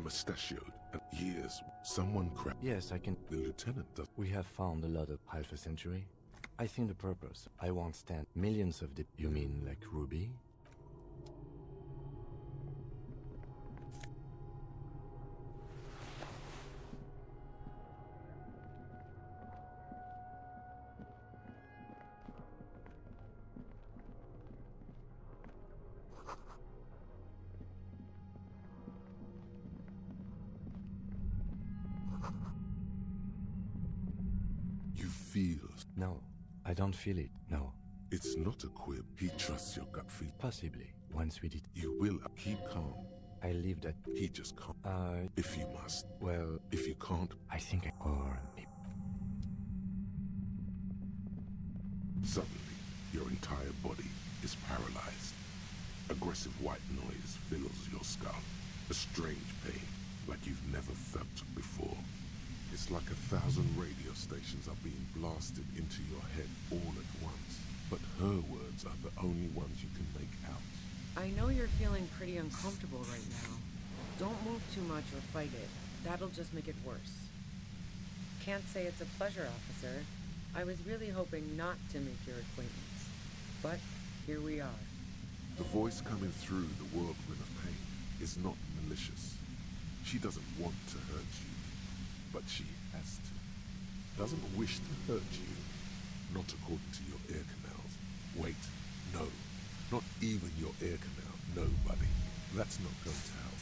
mustachioed, and years, someone crept. Yes, I can. The lieutenant does. We have found a lot of half a century. I think the purpose. I won't stand millions of the. You mean like Ruby? You feel. No, I don't feel it. No. It's not a quib. He trusts your gut feel. Possibly. Once we did. You will keep calm. I live that. He just can't. If you must. Well, if you can't. I think I. Or maybe. Suddenly, your entire body is paralyzed. Aggressive white noise fills your skull. A strange pain, like you've never felt before. It's like 1,000 radio stations are being blasted into your head all at once. But her words are the only ones you can make out. I know you're feeling pretty uncomfortable right now. Don't move too much or fight it. That'll just make it worse. Can't say it's a pleasure, officer. I was really hoping not to make your acquaintance. But here we are. The voice coming through the whirlwind of pain is not malicious. She doesn't want to hurt you, but she has to. Doesn't wish to hurt you, not according to your ear canals. Wait, no, not even your ear canal, no, buddy. That's not going to help.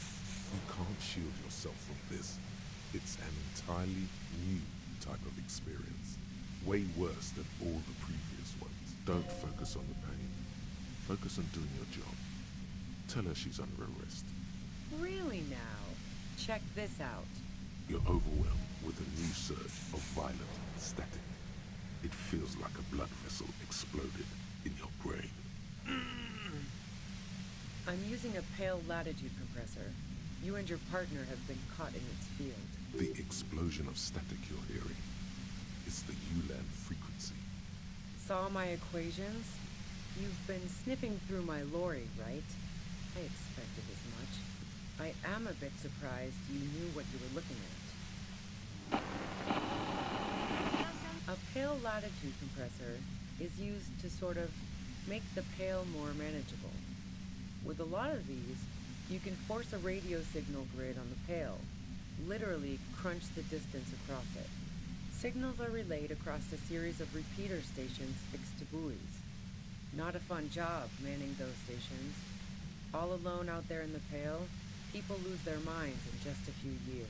You can't shield yourself from this. It's an entirely new type of experience. Way worse than all the previous ones. Don't focus on the pain. Focus on doing your job. Tell her she's under arrest. Really now? Check this out. You're overwhelmed with a new surge of violent static. It feels like a blood vessel exploded in your brain. I'm using a pale latitude compressor. You and your partner have been caught in its field. The explosion of static you're hearing is the ULAN frequency. Saw my equations? You've been sniffing through my lorry, right? I expected as much. I am a bit surprised you knew what you were looking at. A pale latitude compressor is used to sort of make the pale more manageable. With a lot of these, you can force a radio signal grid on the pale, literally crunch the distance across it. Signals are relayed across a series of repeater stations fixed to buoys. Not a fun job manning those stations. All alone out there in the pale, people lose their minds in just a few years.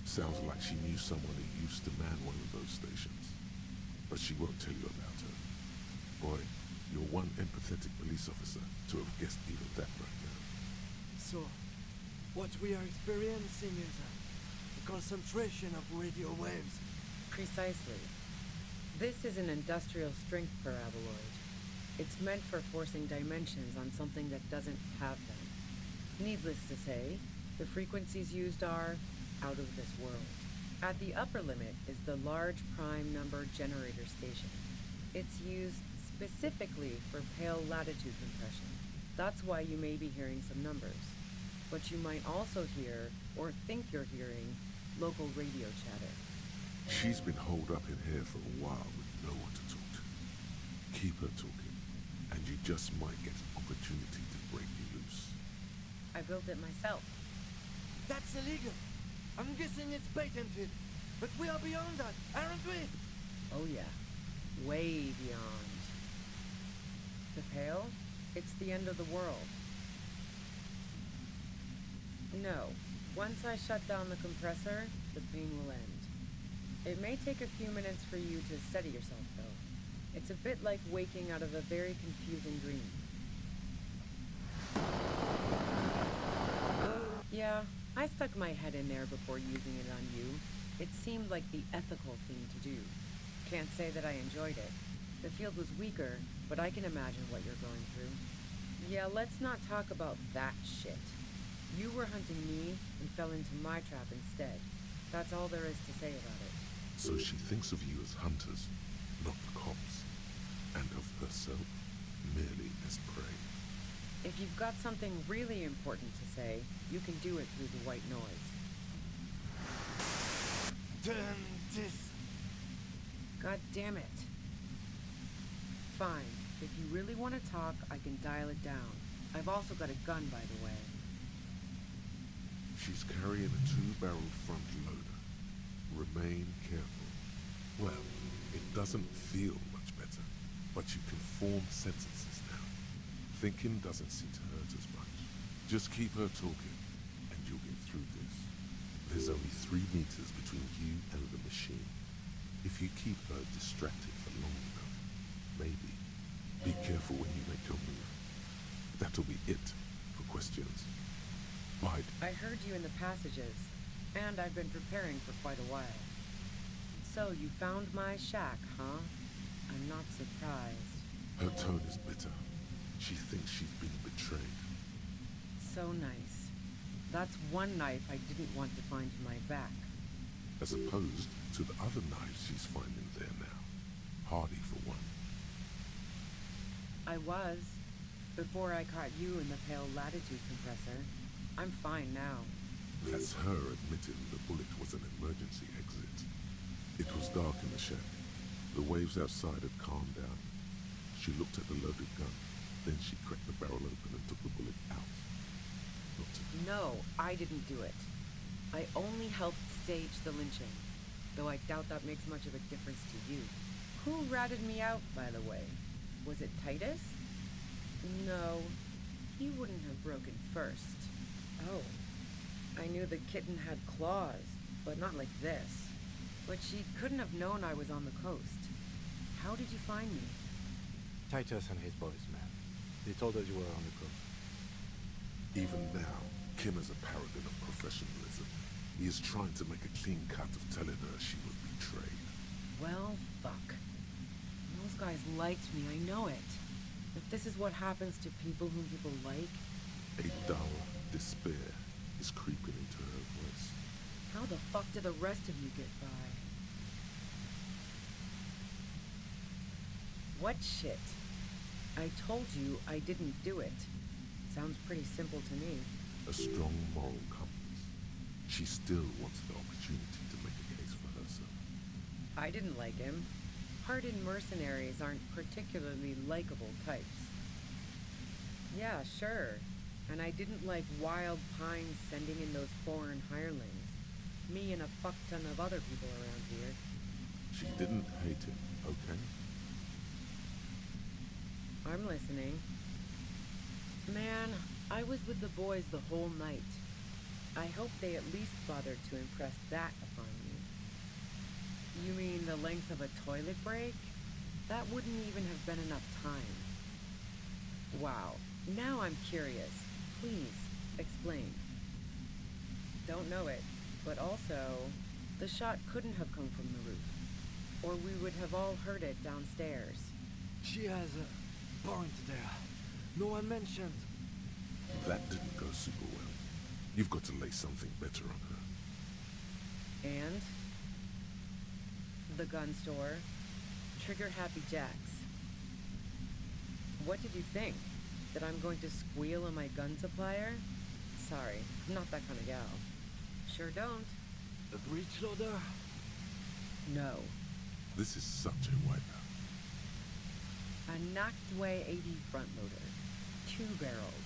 Sounds like she knew someone who used to man one of those stations. But she won't tell you about her. Boy, you're one empathetic police officer to have guessed even that right now. So, what we are experiencing is a concentration of radio waves. Precisely. This is an industrial strength paraboloid. It's meant for forcing dimensions on something that doesn't have them. Needless to say, the frequencies used are out of this world. At the upper limit is the large prime number generator station. It's used specifically for pale latitude compression. That's why you may be hearing some numbers. But you might also hear, or think you're hearing, local radio chatter. She's been holed up in here for a while with no one to talk to. Keep her talking, and you just might get an opportunity to break you loose. I built it myself. That's illegal. I'm guessing it's patented. But we are beyond that, aren't we? Oh yeah, way beyond. The pale? It's the end of the world. No, once I shut down the compressor, the pain will end. It may take a few minutes for you to steady yourself, though. It's a bit like waking out of a very confusing dream. Yeah, I stuck my head in there before using it on you. It seemed like the ethical thing to do. Can't say that I enjoyed it. The field was weaker, but I can imagine what you're going through. Yeah, let's not talk about that shit. You were hunting me and fell into my trap instead. That's all there is to say about it. So she thinks of you as hunters, not the cops, and of herself merely as prey. If you've got something really important to say, you can do it through the white noise. turn this. God damn it. Fine. If you really want to talk, I can dial it down. I've also got a gun, by the way. She's carrying a 2-barrel front loader. Remain careful. Well, it doesn't feel much better, but you can form sentences now. Thinking doesn't seem to hurt as much. Just keep her talking, and you'll get through this. There's only 3 meters between you and the machine. If you keep her distracted for long enough, maybe. Be careful when you make your move. That'll be it for questions. Bide. I heard you in the passages, and I've been preparing for quite a while. So, you found my shack, huh? I'm not surprised. Her tone is bitter. She thinks she's been betrayed. So nice. That's one knife I didn't want to find in my back. As opposed to the other knives she's finding there now. Hardy for one. I was, before I caught you in the pale latitude compressor. I'm fine now. That's her admitting the bullet was an emergency exit. It was dark in the shack. The waves outside had calmed down. She looked at the loaded gun. Then she cracked the barrel open and took the bullet out. No, I didn't do it. I only helped stage the lynching, though I doubt that makes much of a difference to you. Who ratted me out, by the way? Was it Titus? No, he wouldn't have broken first. Oh, I knew the kitten had claws, but not like this. But she couldn't have known I was on the coast. How did you find me? Titus and his boys, man. They told us you were on the coast. Even now, Kim is a paragon of professionalism. He is trying to make a clean cut of telling her she was betrayed. Well, fuck. Those guys liked me, I know it. If this is what happens to people whom people like... A dull despair is creeping into her voice. How the fuck did the rest of you get by? What shit? I told you I didn't do it. Sounds pretty simple to me. A strong moral compass. She still wants the opportunity to make a case for herself. I didn't like him. Hardened mercenaries aren't particularly likable types. Yeah, sure. And I didn't like Wild Pines sending in those foreign hirelings. Me and a fuck ton of other people around here. She didn't hate him, okay? I'm listening. Man, I was with the boys the whole night. I hope they at least bothered to impress that upon you. You mean the length of a toilet break? That wouldn't even have been enough time. Wow, now I'm curious. Please, explain. Don't know it, but also, the shot couldn't have come from the roof, or we would have all heard it downstairs. She has a point there. No one mentioned. That didn't go super well. You've got to lay something better on her. And? The gun store. Trigger Happy Jacks. What did you think? That I'm going to squeal on my gun supplier? Sorry, I'm not that kind of gal. Sure don't. A breech loader? No. This is such a wipeout. A knocked way 80 front loader. 2-barreled.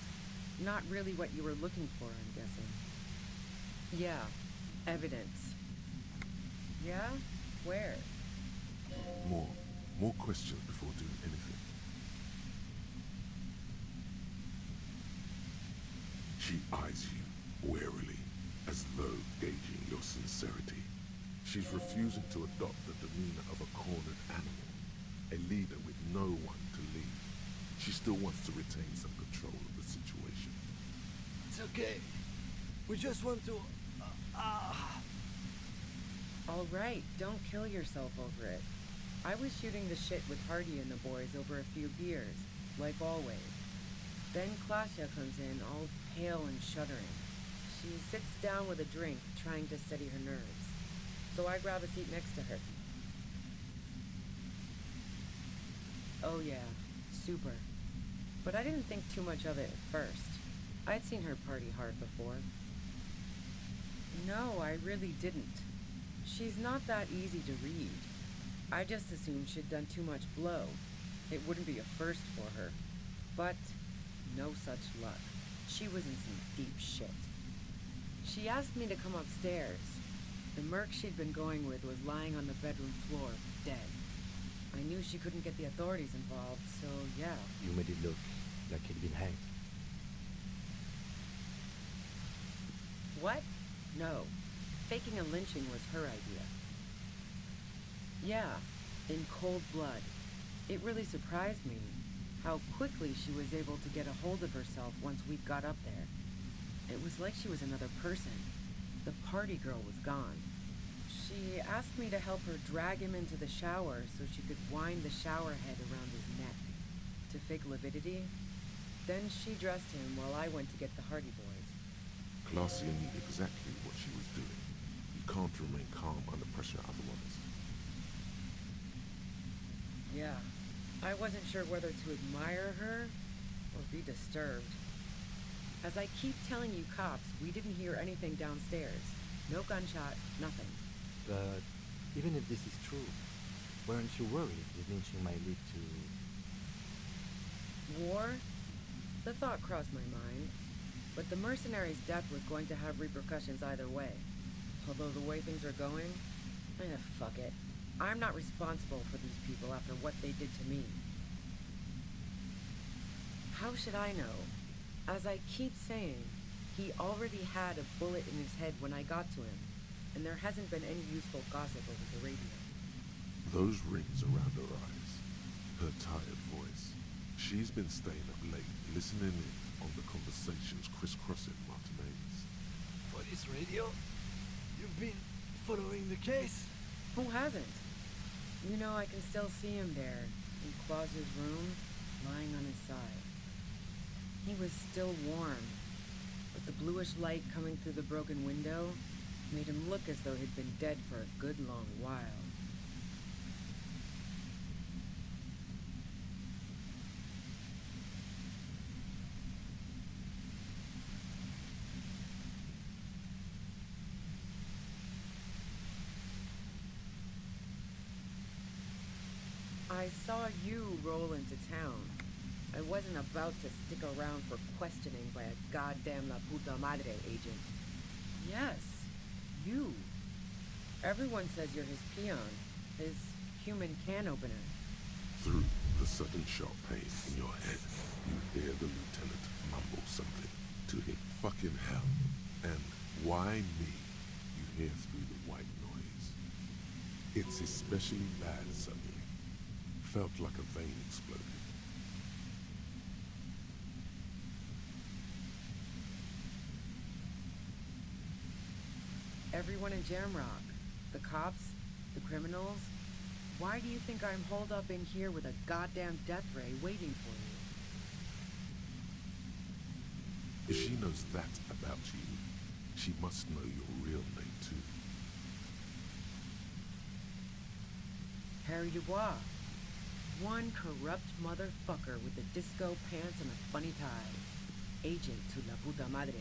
Not really what you were looking for, I'm guessing. Yeah, evidence. Yeah? Where? More questions before doing anything. She eyes you warily, as though gauging your sincerity. She's refusing to adopt the demeanor of a cornered animal, a leader with no one to lead. She still wants to retain some control of the situation. It's okay. We just want to... All right, don't kill yourself over it. I was shooting the shit with Hardy and the boys over a few beers, like always. Then Klasha comes in, all pale and shuddering. She sits down with a drink, trying to steady her nerves. So I grab a seat next to her. Oh yeah, super. But I didn't think too much of it at first. I'd seen her party hard before. No, I really didn't. She's not that easy to read. I just assumed she'd done too much blow. It wouldn't be a first for her. But no such luck. She was in some deep shit. She asked me to come upstairs. The merc she'd been going with was lying on the bedroom floor, dead. I knew she couldn't get the authorities involved, so yeah. You made it look like he'd been hanged. What? No. Faking a lynching was her idea. Yeah, in cold blood. It really surprised me how quickly she was able to get a hold of herself once we got up there. It was like she was another person. The party girl was gone. She asked me to help her drag him into the shower so she could wind the shower head around his neck to fake lividity. Then she dressed him while I went to get the Hardy Boys. Glacia knew exactly what she was doing. You can't remain calm under pressure otherwise. Yeah, I wasn't sure whether to admire her or be disturbed. As I keep telling you cops, we didn't hear anything downstairs. No gunshot, nothing. But even if this is true, weren't you worried this lynching might lead to... War? The thought crossed my mind. But the mercenary's death was going to have repercussions either way. Although the way things are going, fuck it. I'm not responsible for these people after what they did to me. How should I know? As I keep saying, he already had a bullet in his head when I got to him, and there hasn't been any useful gossip over the radio. Those rings around her eyes, her tired voice. She's been staying up late, listening in on the conversations crisscrossing Martinez. Police radio? You've been following the case? Who hasn't? You know, I can still see him there, in Claus's room, lying on his side. He was still warm, but the bluish light coming through the broken window made him look as though he'd been dead for a good long while. I saw you roll into town. I wasn't about to stick around for questioning by a goddamn La Puta Madre agent. Yes, you. Everyone says you're his peon, his human can opener. Through the sudden sharp pain in your head, you hear the lieutenant mumble something to him. Fucking hell. And why me? You hear through the white noise. It's especially bad suddenly. Felt like a vein exploded. Everyone in Jamrock, the cops, the criminals, why do you think I'm holed up in here with a goddamn death ray waiting for you? If she knows that about you, she must know your real name too. Harry Dubois. One corrupt motherfucker with the disco pants and a funny tie. Agent to La Puta Madre.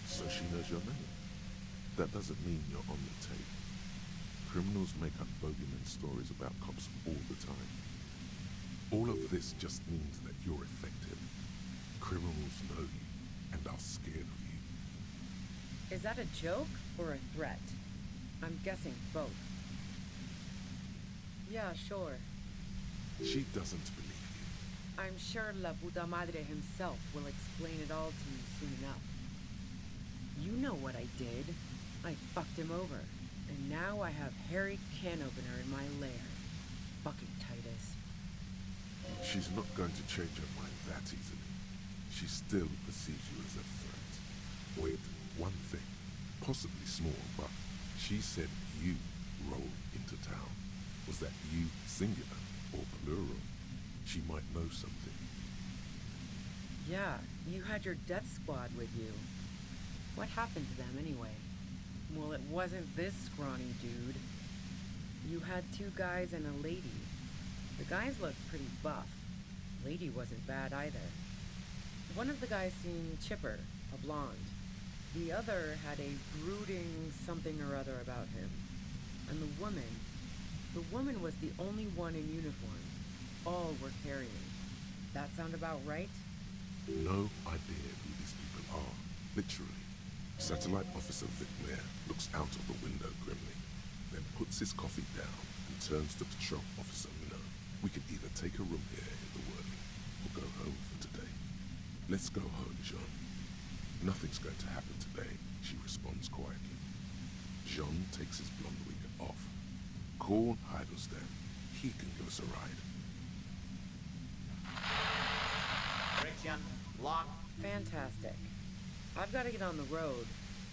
So she knows your name. That doesn't mean you're on the tape. Criminals make up bogeyman stories about cops all the time. All of this just means that you're effective. Criminals know you and are scared of you. Is that a joke or a threat? I'm guessing both. Yeah, sure. She doesn't believe you. I'm sure La Puta Madre himself will explain it all to you soon enough. You know what I did. I fucked him over. And now I have Harry Can Opener in my lair. Fucking Titus. She's not going to change her mind that easily. She still perceives you as a threat. Wait, one thing. Possibly small, but she said you rolled into town. Was that you singular or plural? She might know something. Yeah, you had your death squad with you. What happened to them anyway? Well, it wasn't this scrawny dude. You had two guys and a lady. The guys looked pretty buff. Lady wasn't bad either. One of the guys seemed chipper, a blonde. The other had a brooding something or other about him. And the woman was the only one in uniform. All were carrying. That sound about right? No idea who these people are, literally. Satellite Officer Vic Mayer looks out of the window grimly, then puts his coffee down and turns to Patrol Officer Minot. We can either take a room here in the Whirling or go home for today. Let's go home, Jean. Nothing's going to happen today, she responds quietly. Jean takes his blonde wig off. Call Heidelstein. He can give us a ride. Friction, lock. Fantastic. I've got to get on the road.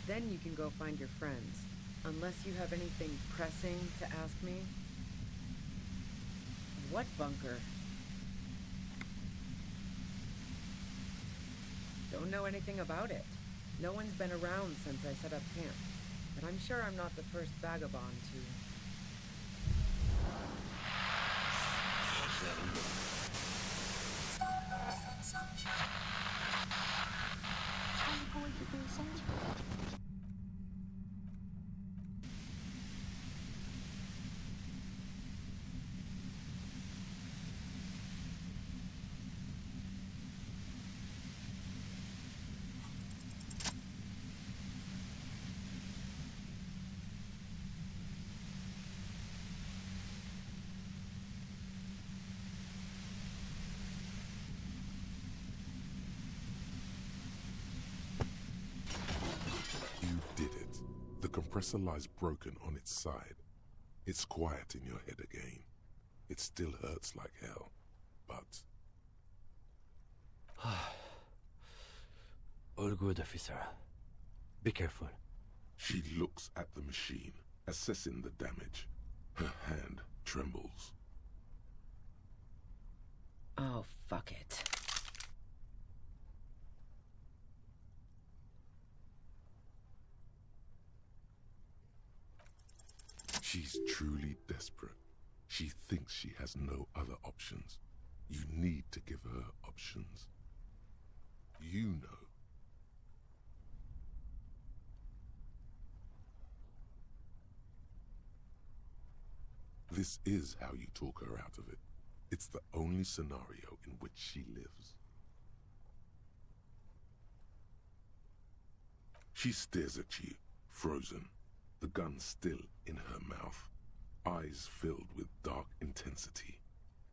Then you can go find your friends. Unless you have anything pressing to ask me. What bunker? Don't know anything about it. No one's been around since I set up camp. But I'm sure I'm not the first vagabond to... Are you going to do something? You did it. The compressor lies broken on its side. It's quiet in your head again. It still hurts like hell, but... All good, officer. Be careful. She looks at the machine, assessing the damage. Her hand trembles. Oh, fuck it. She's truly desperate. She thinks she has no other options. You need to give her options. You know. This is how you talk her out of it. It's the only scenario in which she lives. She stares at you, frozen, the gun still in her mouth, eyes filled with dark intensity.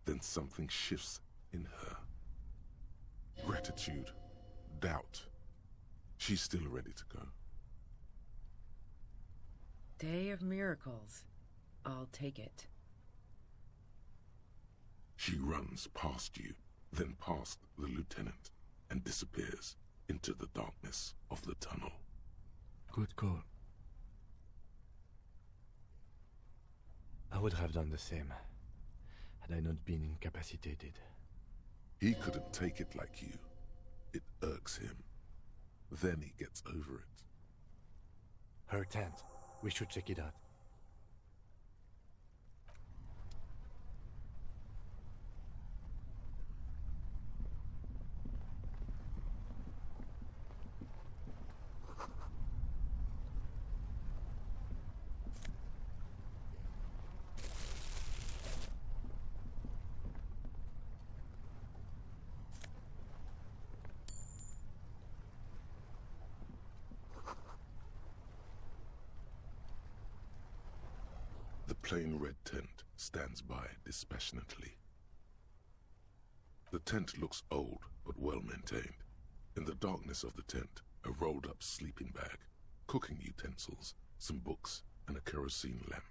Then something shifts in her. Gratitude, doubt. She's still ready to go. Day of miracles. I'll take it. She runs past you, then past the lieutenant, and disappears into the darkness of the tunnel. Good call. I would have done the same, had I not been incapacitated. He couldn't take it like you. It irks him. Then he gets over it. Her tent. We should check it out. The plain red tent stands by dispassionately. The tent looks old but well maintained. In the darkness of the tent, a rolled up sleeping bag, cooking utensils, some books, and a kerosene lamp.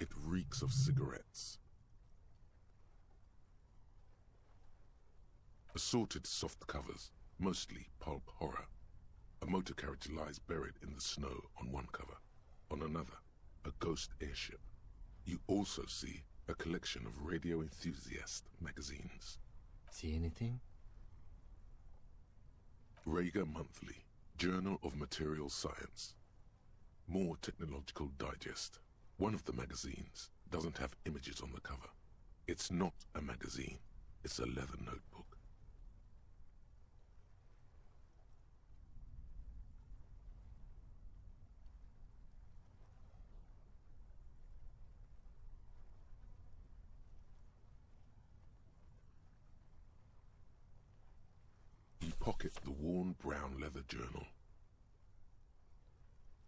It reeks of cigarettes. Assorted soft covers, mostly pulp horror. A motor carriage lies buried in the snow on one cover. On another, a ghost airship. You also see a collection of radio enthusiast magazines. See anything? Rager Monthly, Journal of Material Science. More Technological Digest. One of the magazines doesn't have images on the cover. It's not a magazine, it's a leather notebook. Pocket the worn brown leather journal.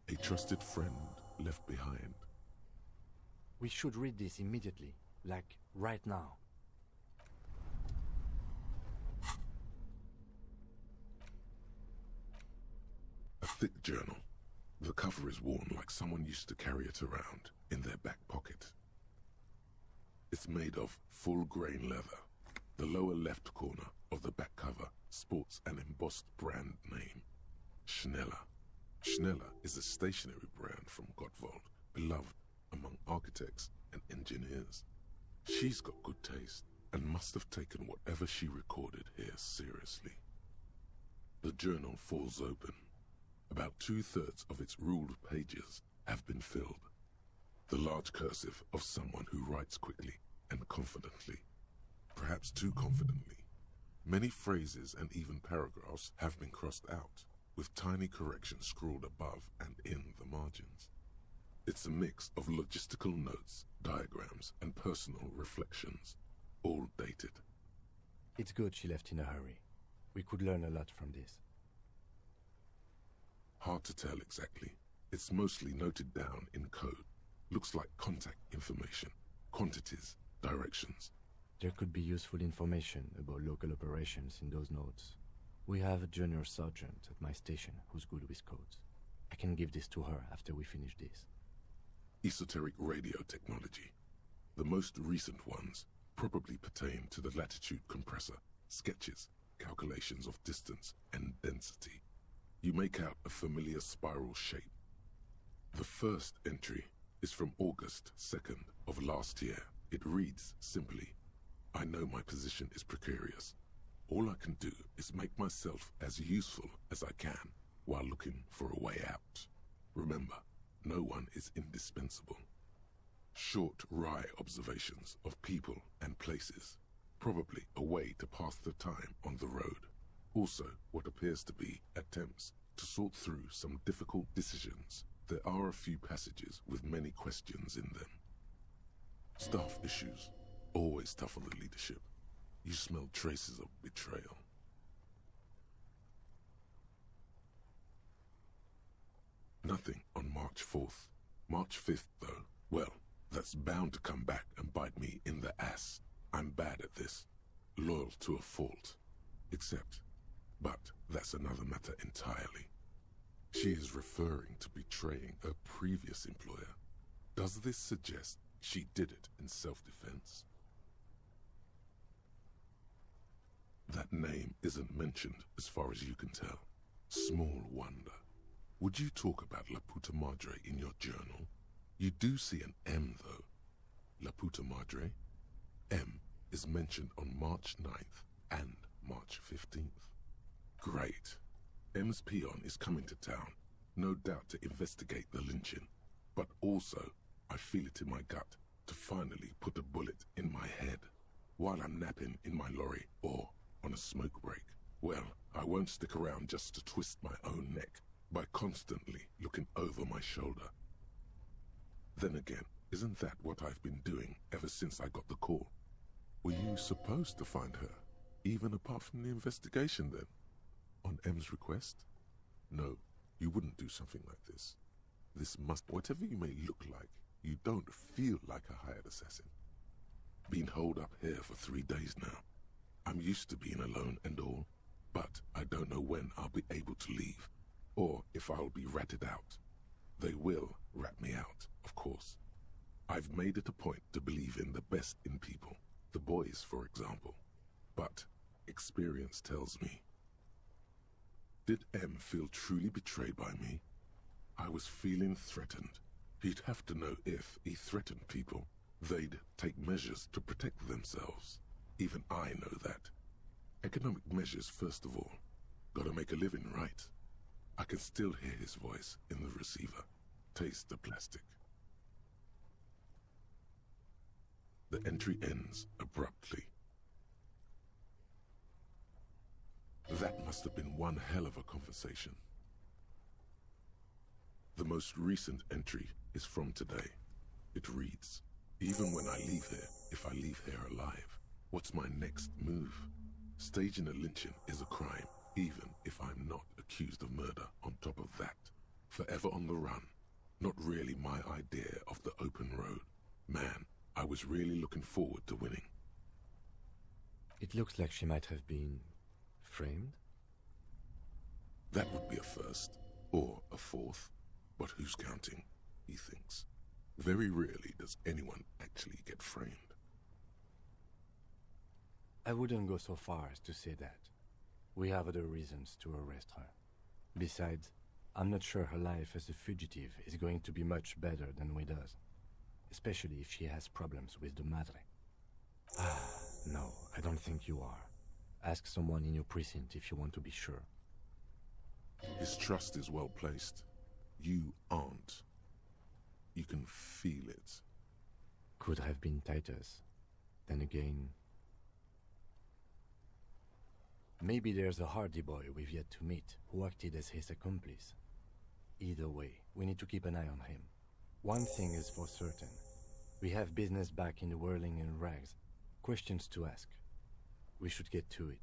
A trusted friend left behind. We should read this immediately, like right now. A thick journal. The cover is worn like someone used to carry it around in their back pocket. It's made of full-grain leather. The lower left corner of the back cover sports an embossed brand name, Schneller. Schneller is a stationery brand from Gottwald, beloved among architects and engineers. She's got good taste and must have taken whatever she recorded here seriously. The journal falls open. About 2/3 of its ruled pages have been filled. The large cursive of someone who writes quickly and confidently, perhaps too confidently. Many phrases and even paragraphs have been crossed out, with tiny corrections scrawled above and in the margins. It's a mix of logistical notes, diagrams, and personal reflections, all dated. It's good she left in a hurry. We could learn a lot from this. Hard to tell exactly. It's mostly noted down in code. Looks like contact information, quantities, directions. There could be useful information about local operations in those notes. We have a junior sergeant at my station who's good with codes. I can give this to her after we finish this. Esoteric radio technology. The most recent ones probably pertain to the latitude compressor, sketches, calculations of distance and density. You make out a familiar spiral shape. The first entry is from August 2nd of last year. It reads simply, I know my position is precarious. All I can do is make myself as useful as I can while looking for a way out. Remember, no one is indispensable. Short, wry observations of people and places, probably a way to pass the time on the road. Also, what appears to be attempts to sort through some difficult decisions. There are a few passages with many questions in them. Staff issues, always tough on the leadership. You smell traces of betrayal. Nothing on March 4th. March 5th, though, well, that's bound to come back and bite me in the ass. I'm bad at this. Loyal to a fault. But that's another matter entirely. She is referring to betraying her previous employer. Does this suggest she did it in self-defense? That name isn't mentioned as far as you can tell. Small wonder. Would you talk about La Puta Madre in your journal? You do see an M, though. La Puta Madre. M is mentioned on March 9th and March 15th. Great. M's peon is coming to town, no doubt to investigate the lynching, but also, I feel it in my gut, to finally put a bullet in my head while I'm napping in my lorry or on a smoke break. Well, I won't stick around just to twist my own neck by constantly looking over my shoulder. Then again, isn't that what I've been doing ever since I got the call? Were you supposed to find her, even apart from the investigation then? On M's request? No, you wouldn't do something like this. This must, whatever you may look like, you don't feel like a hired assassin. Been holed up here for 3 days now. I'm used to being alone and all, but I don't know when I'll be able to leave, or if I'll be ratted out. They will rat me out, of course. I've made it a point to believe in the best in people, the boys, for example. But experience tells me. Did M feel truly betrayed by me? I was feeling threatened. He'd have to know if he threatened people, they'd take measures to protect themselves. Even I know that. Economic measures first of all. Gotta make a living, right? I can still hear his voice in the receiver. Taste the plastic. The entry ends abruptly. That must have been one hell of a conversation. The most recent entry is from today. It reads, even when I leave here, if I leave here alive, what's my next move? Staging a lynching is a crime, Even if I'm not accused of murder on top of that, forever on the run, not really my idea of the open road. Man, I was really looking forward to winning. It looks like she might have been framed. That would be a first, or a fourth. But who's counting, he thinks. Very rarely does anyone actually get framed. I wouldn't go so far as to say that. We have other reasons to arrest her. Besides, I'm not sure her life as a fugitive is going to be much better than we does. Especially if she has problems with the Madre. No, I don't think you are. Ask someone in your precinct if you want to be sure. His trust is well placed. You aren't. You can feel it. Could have been Titus. Then again... Maybe there's a Hardy boy we've yet to meet, who acted as his accomplice. Either way, we need to keep an eye on him. One thing is for certain. We have business back in the whirling and rags. Questions to ask. We should get to it.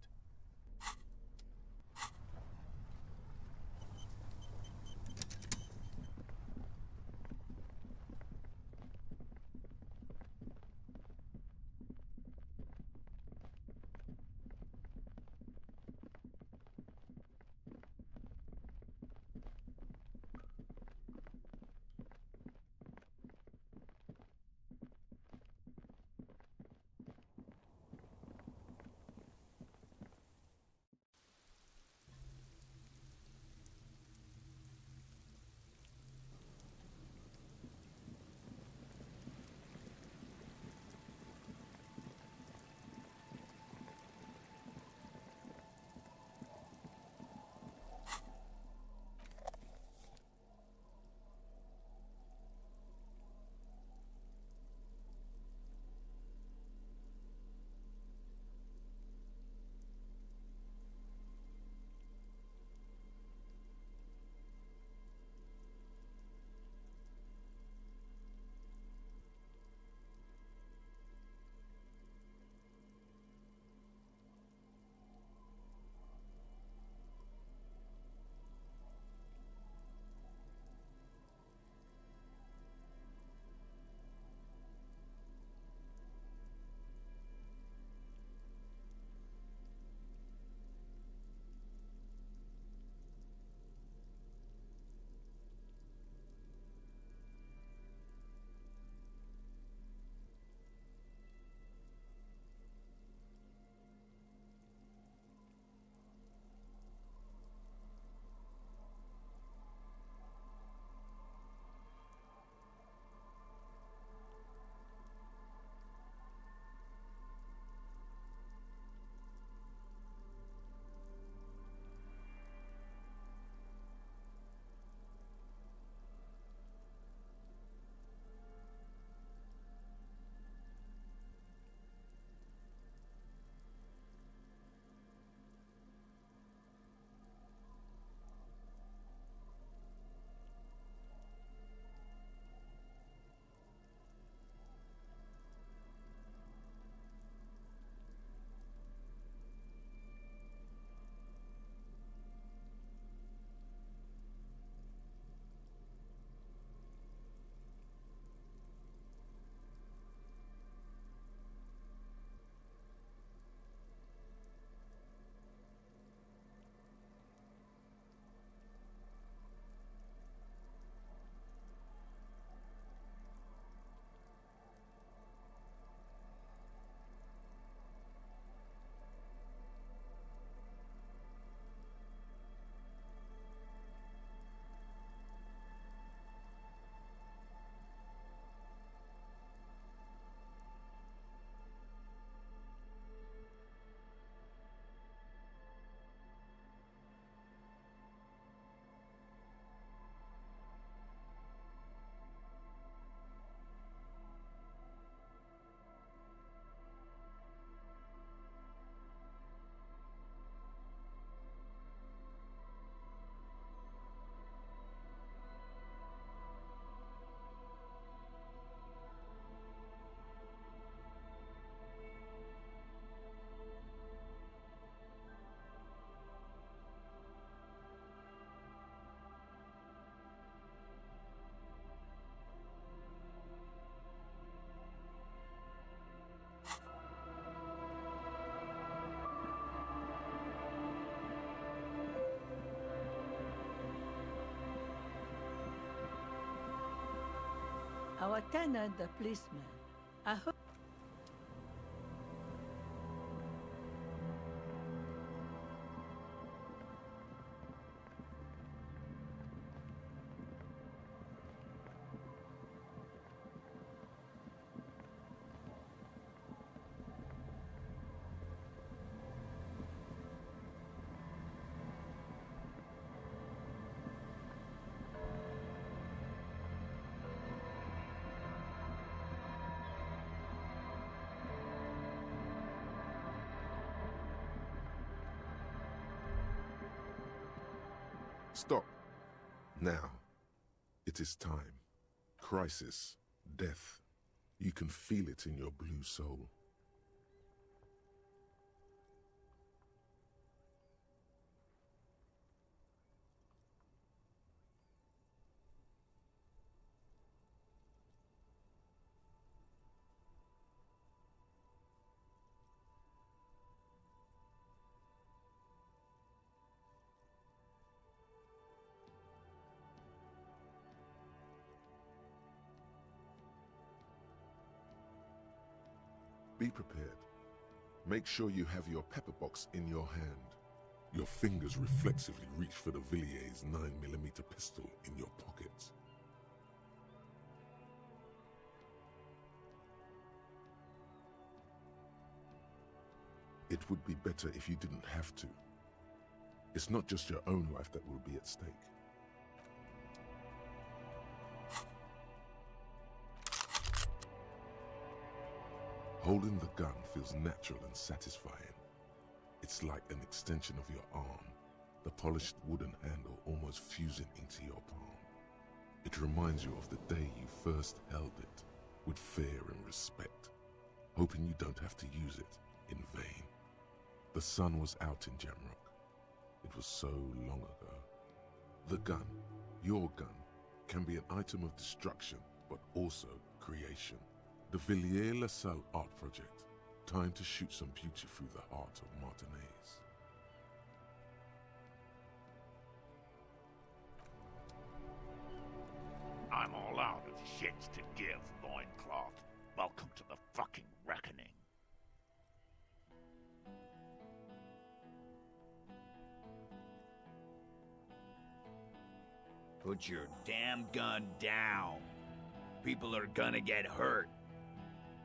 Our tenant, the policeman. I hope. Stop. Now. It is time. Crisis. Death. You can feel it in your blue soul. Be prepared. Make sure you have your pepper box in your hand. Your fingers reflexively reach for the Villiers 9mm pistol in your pocket. It would be better if you didn't have to. It's not just your own life that will be at stake. Holding the gun feels natural and satisfying. It's like an extension of your arm, the polished wooden handle almost fusing into your palm. It reminds you of the day you first held it, with fear and respect, hoping you don't have to use it in vain. The sun was out in Jamrock. It was so long ago. The gun, your gun, can be an item of destruction, but also creation. The Villiers-LaSalle art project. Time to shoot some beauty through the heart of Martinaise. I'm all out of shits to give, loincloth. Welcome to the fucking reckoning. Put your damn gun down. People are gonna get hurt.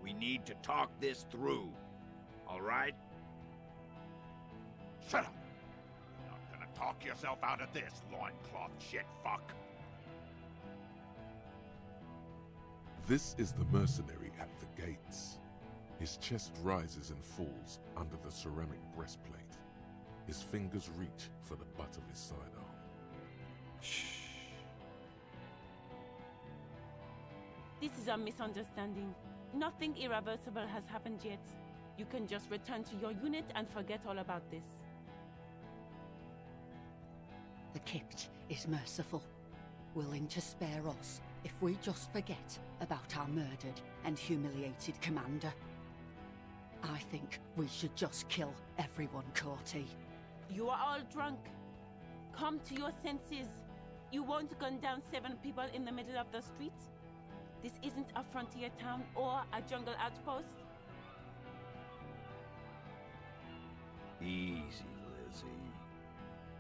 We need to talk this through, all right? Shut up! You're not gonna talk yourself out of this, loincloth shit fuck. This is the mercenary at the gates. His chest rises and falls under the ceramic breastplate. His fingers reach for the butt of his sidearm. Shh. This is a misunderstanding. Nothing irreversible has happened yet. You can just return to your unit and forget all about this. The Kypt is merciful, willing to spare us if we just forget about our murdered and humiliated commander. I think we should just kill everyone, Courty. You are all drunk. Come to your senses. You won't gun down 7 people in the middle of the street. This isn't a frontier town or a jungle outpost. Easy, Lizzie.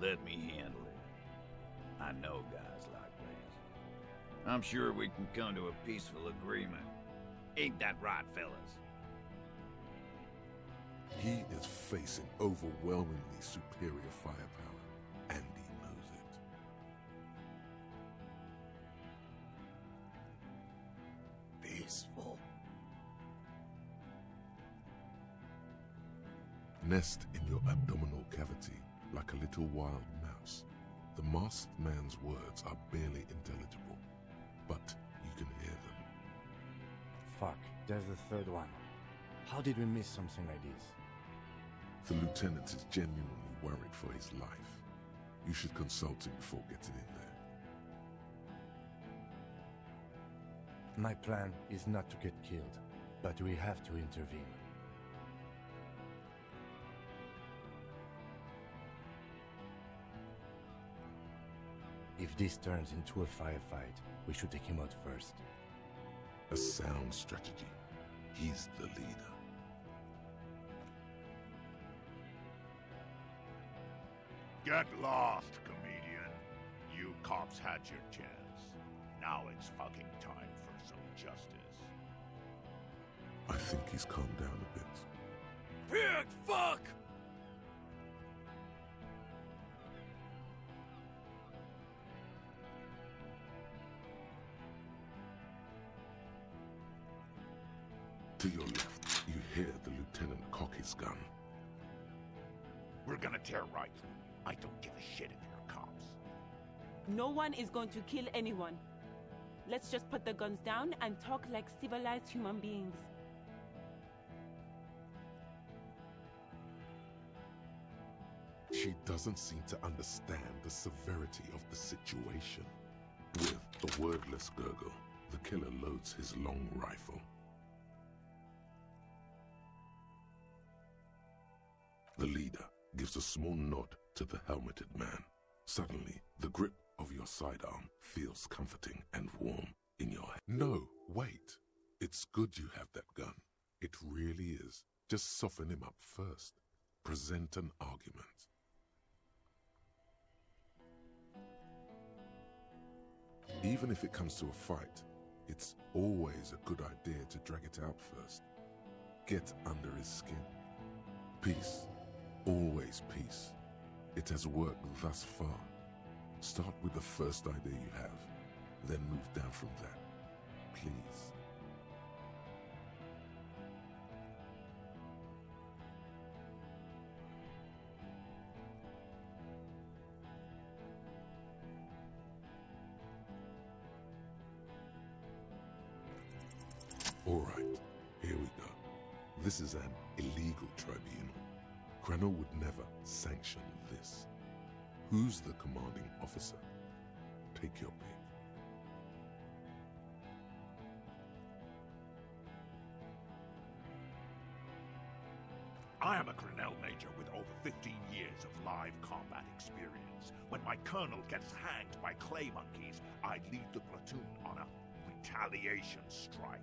Let me handle it. I know guys like this. I'm sure we can come to a peaceful agreement. Ain't that right, fellas? He is facing overwhelmingly superior firepower, and he knows it. Peaceful. Nest in your abdominal cavity like a little wild mouse. The masked man's words are barely intelligible, but you can hear them. Fuck, there's the third one. How did we miss something like this? The lieutenant is genuinely worried for his life. You should consult him before getting in there. My plan is not to get killed, but we have to intervene. If this turns into a firefight, we should take him out first. A sound strategy. He's the leader. Get lost, comedian. You cops had your chance. Now it's fucking time for some justice. I think he's calmed down a bit. Pig fuck! To your left, you hear the lieutenant cock his gun. We're gonna tear right through. I don't give a shit if you're cops. No one is going to kill anyone. Let's just put the guns down and talk like civilized human beings. She doesn't seem to understand the severity of the situation. With a wordless gurgle, the killer loads his long rifle. The leader gives a small nod to the helmeted man. Suddenly, the grip of your sidearm feels comforting and warm in your hand. No, wait. It's good you have that gun. It really is. Just soften him up first. Present an argument. Even if it comes to a fight, it's always a good idea to drag it out first. Get under his skin. Peace. Always peace. It has worked thus far. Start with the first idea you have, then move down from that. Please. All right, here we go. This is an illegal tribunal. Cranell would never sanction this. Who's the commanding officer? Take your pick. I am a Cranell Major with over 15 years of live combat experience. When my colonel gets hanged by clay monkeys, I lead the platoon on a retaliation strike.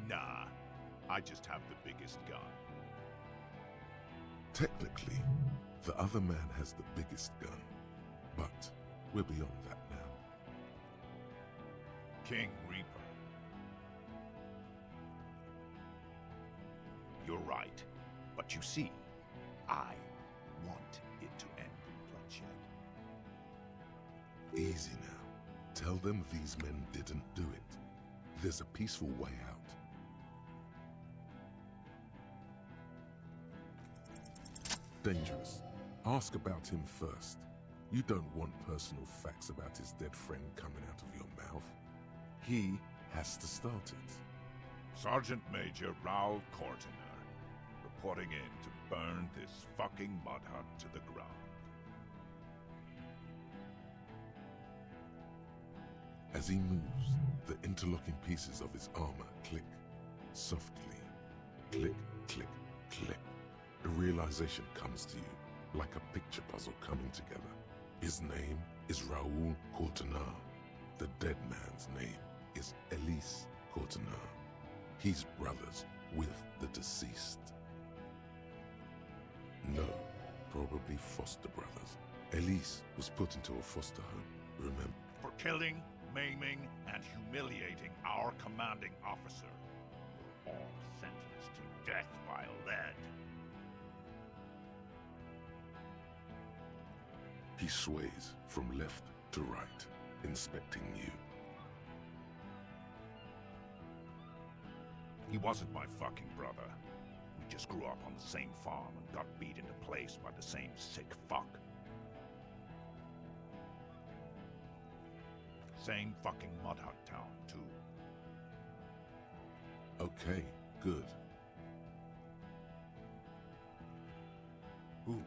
Nah, I just have the biggest gun. Technically, the other man has the biggest gun, but we're beyond that now. King Reaper. You're right, but you see, I want it to end in bloodshed. Easy now. Tell them these men didn't do it. There's a peaceful way out. Dangerous. Ask about him first. You don't want personal facts about his dead friend coming out of your mouth. He has to start it. Sergeant Major Raoul Cortiner, reporting in to burn this fucking mud hut to the ground. As he moves, the interlocking pieces of his armor click, softly. Click, click, click. The realization comes to you, like a picture puzzle coming together. His name is Raoul Cortiner. The dead man's name is Elise Cortiner. He's brothers with the deceased. No, probably foster brothers. Elise was put into a foster home, remember? For killing, maiming, and humiliating our commanding officer. We're all sentenced to death by lead. He sways from left to right, inspecting you. He wasn't my fucking brother. We just grew up on the same farm and got beat into place by the same sick fuck. Same fucking mud hut town, too. Okay, good. Who?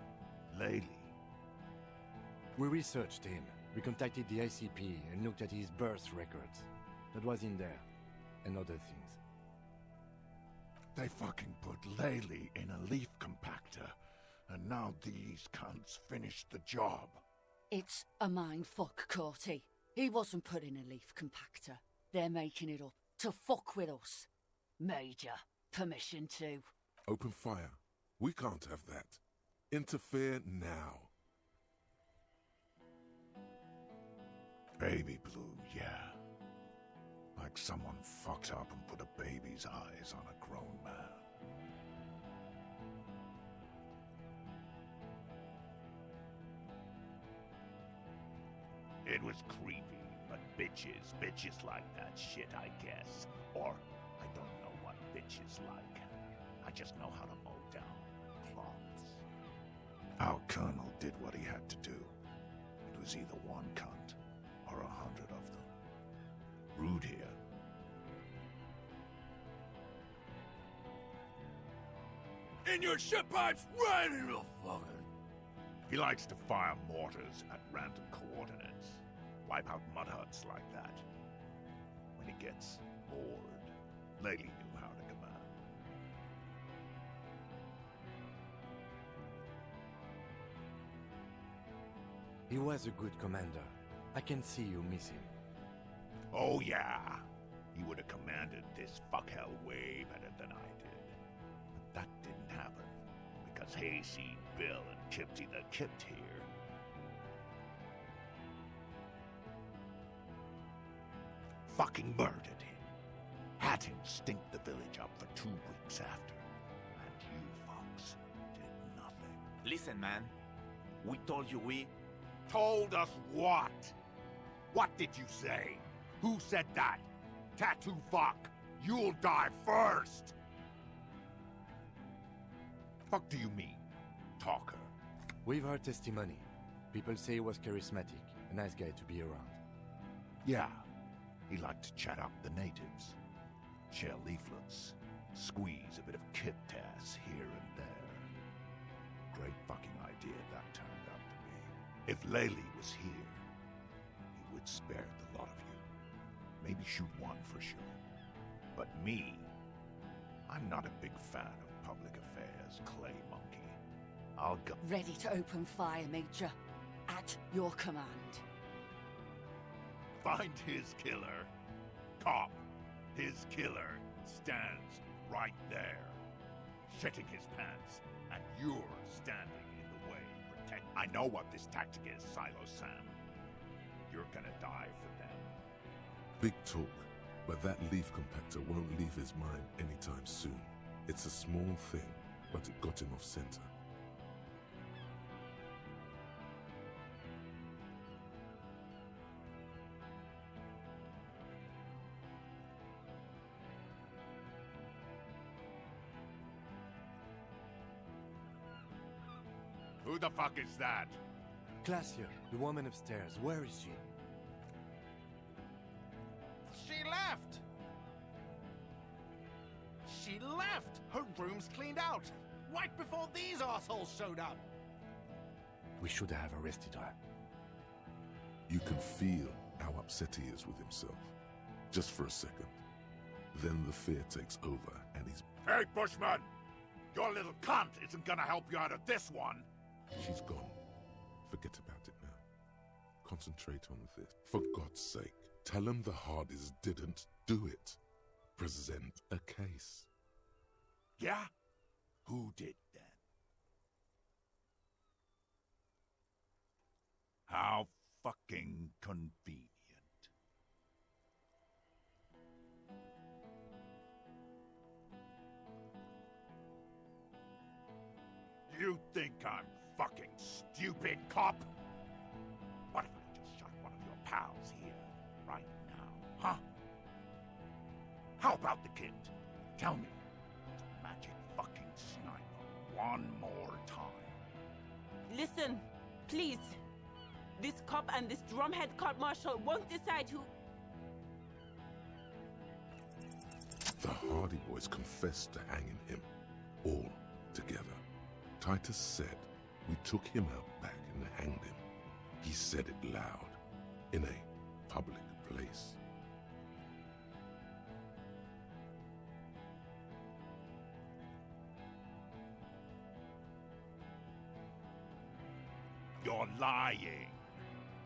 Laylee. We researched him. We contacted the ICP and looked at his birth records. That was in there. And other things. They fucking put Laylee in a leaf compactor, and now these cunts finished the job. It's a mindfuck, Corty. He wasn't put in a leaf compactor. They're making it up to fuck with us. Major, permission to. Open fire. We can't have that. Interfere now. Baby blue, yeah. Like someone fucked up and put a baby's eyes on a grown man. It was creepy, but bitches like that shit, I guess. Or, I don't know what bitches like. I just know how to mow down cloths. Our colonel did what he had to do. It was either one cunt, or 100 of them. Rude here. In your ship pipes, right in the fucking... He likes to fire mortars at random coordinates. Wipe out mud huts like that. When he gets bored, Lady knew how to command. He was a good commander. I can see you miss him. Oh yeah, he would have commanded this fuckhell way better than I did. But that didn't happen, because Hayseed Bill and Kipty the Kipt here fucking murdered him. Had him stink the village up for 2 weeks after. And you fucks did nothing. Listen, man. We told you we... Told us what? What did you say? Who said that? Tattoo fuck. You'll die first. Fuck do you mean, talker? We've heard testimony. People say he was charismatic, a nice guy to be around. Yeah. He liked to chat up the natives. Share leaflets. Squeeze a bit of kipped ass here and there. Great fucking idea that turned out to be. If Lely was here, he would spare the lot of you. Maybe shoot one for sure. But me, I'm not a big fan of public affairs, Clay Monkey. I'll go... Ready to open fire, Major. At your command. Find his killer. Cop. His killer stands right there. Shitting his pants. And you're standing in the way. Protect... I know what this tactic is, Silo Sam. You're gonna die for them. Big talk, but that leaf compactor won't leave his mind anytime soon. It's a small thing, but it got him off center. Who the fuck is that? Glacia, the woman upstairs, where is she? She left! She left! Her room's cleaned out! Right before these assholes showed up! We should have arrested her. You can feel how upset he is with himself. Just for a second. Then the fear takes over and he's... Hey, Bushman! Your little cunt isn't gonna help you out of this one! She's gone. Forget about it now. Concentrate on this. For God's sake, tell him the Hardys didn't do it. Present a case. Yeah? Who did then? How fucking convenient. You think I'm fucking stupid, cop? What if I just shot one of your pals here, right now, huh? How about the kid? Tell me, magic fucking sniper, one more time. Listen, please. This cop and this drumhead court marshal won't decide who... The Hardy Boys confessed to hanging him, all together. Titus said we took him out back and hanged him. He said it loud, in a public place. You're lying.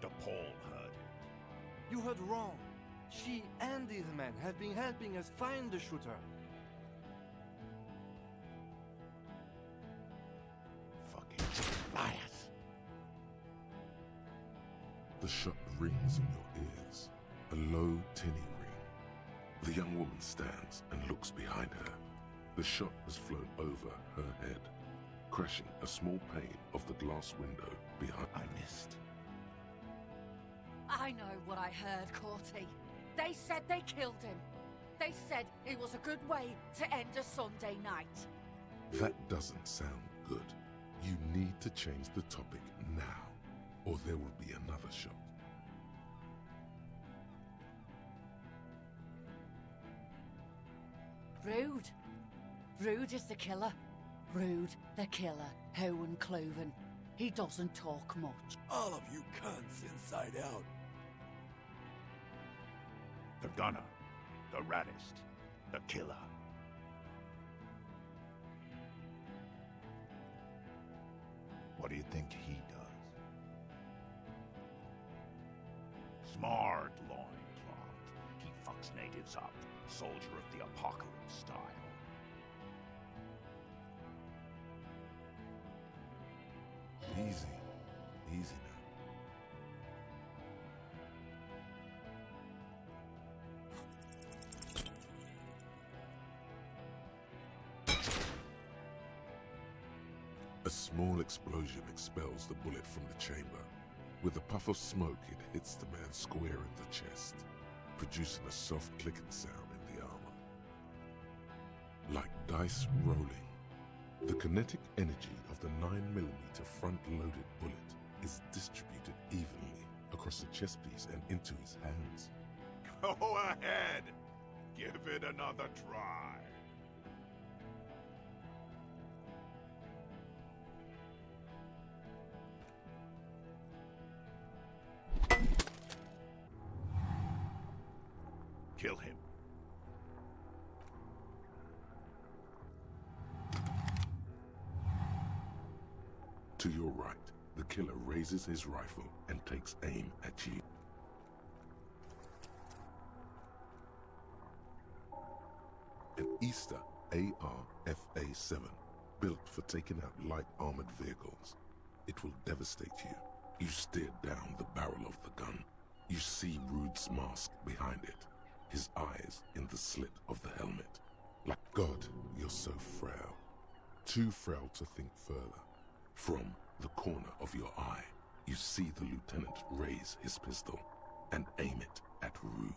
DePaul heard it. You heard wrong. She and these men have been helping us find the shooter. Fucking liars. The shot rings in your ears, a low, tinny ring. The young woman stands and looks behind her. The shot has flown over her head, crashing a small pane of the glass window behind. I missed. I know what I heard, Corty. They said they killed him. They said it was a good way to end a Sunday night. That doesn't sound good. You need to change the topic now, or there will be another shot. Rude. Rude is the killer. Rude, the killer, Owen Cloven. He doesn't talk much. All of you cunts inside out. The gunner. The raddest. The killer. What do you think he does? Smart loincloth. He fucks natives up. Soldier of the apocalypse style. Easy. Easy now. A small explosion expels the bullet from the chamber. With a puff of smoke, it hits the man square in the chest, producing a soft clicking sound in the armor. Like dice rolling, the kinetic energy of the 9mm front-loaded bullet is distributed evenly across the chest piece and into his hands. Go ahead! Give it another try. Kill him. To your right, the killer raises his rifle and takes aim at you. An Easter AR-FA-7, built for taking out light armored vehicles. It will devastate you. You stare down the barrel of the gun. You see Rude's mask behind it, his eyes in the slit of the helmet. Like God, you're so frail. Too frail to think further. From the corner of your eye, you see the lieutenant raise his pistol and aim it at Rude.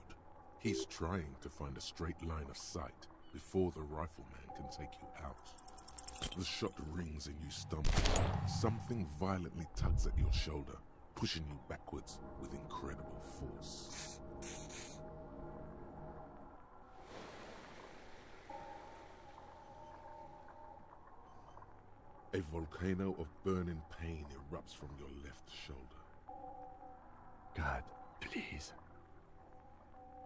He's trying to find a straight line of sight before the rifleman can take you out. The shot rings and you stumble. Something violently tugs at your shoulder, pushing you backwards with incredible force. A volcano of burning pain erupts from your left shoulder. God, please.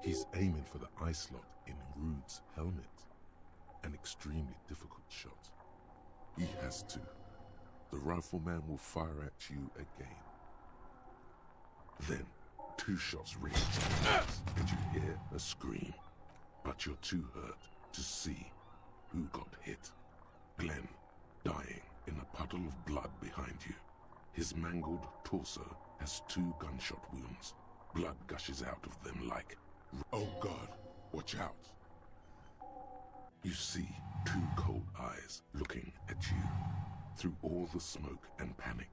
He's aiming for the eye slot in Rude's helmet. An extremely difficult shot. He has to. The rifleman will fire at you again. Then, 2 shots ring, and you hear a scream. But you're too hurt to see who got hit. Glenn, dying in a puddle of blood behind you. His mangled torso has 2 gunshot wounds. Blood gushes out of them like, oh God, watch out. You see 2 cold eyes looking at you through all the smoke and panic,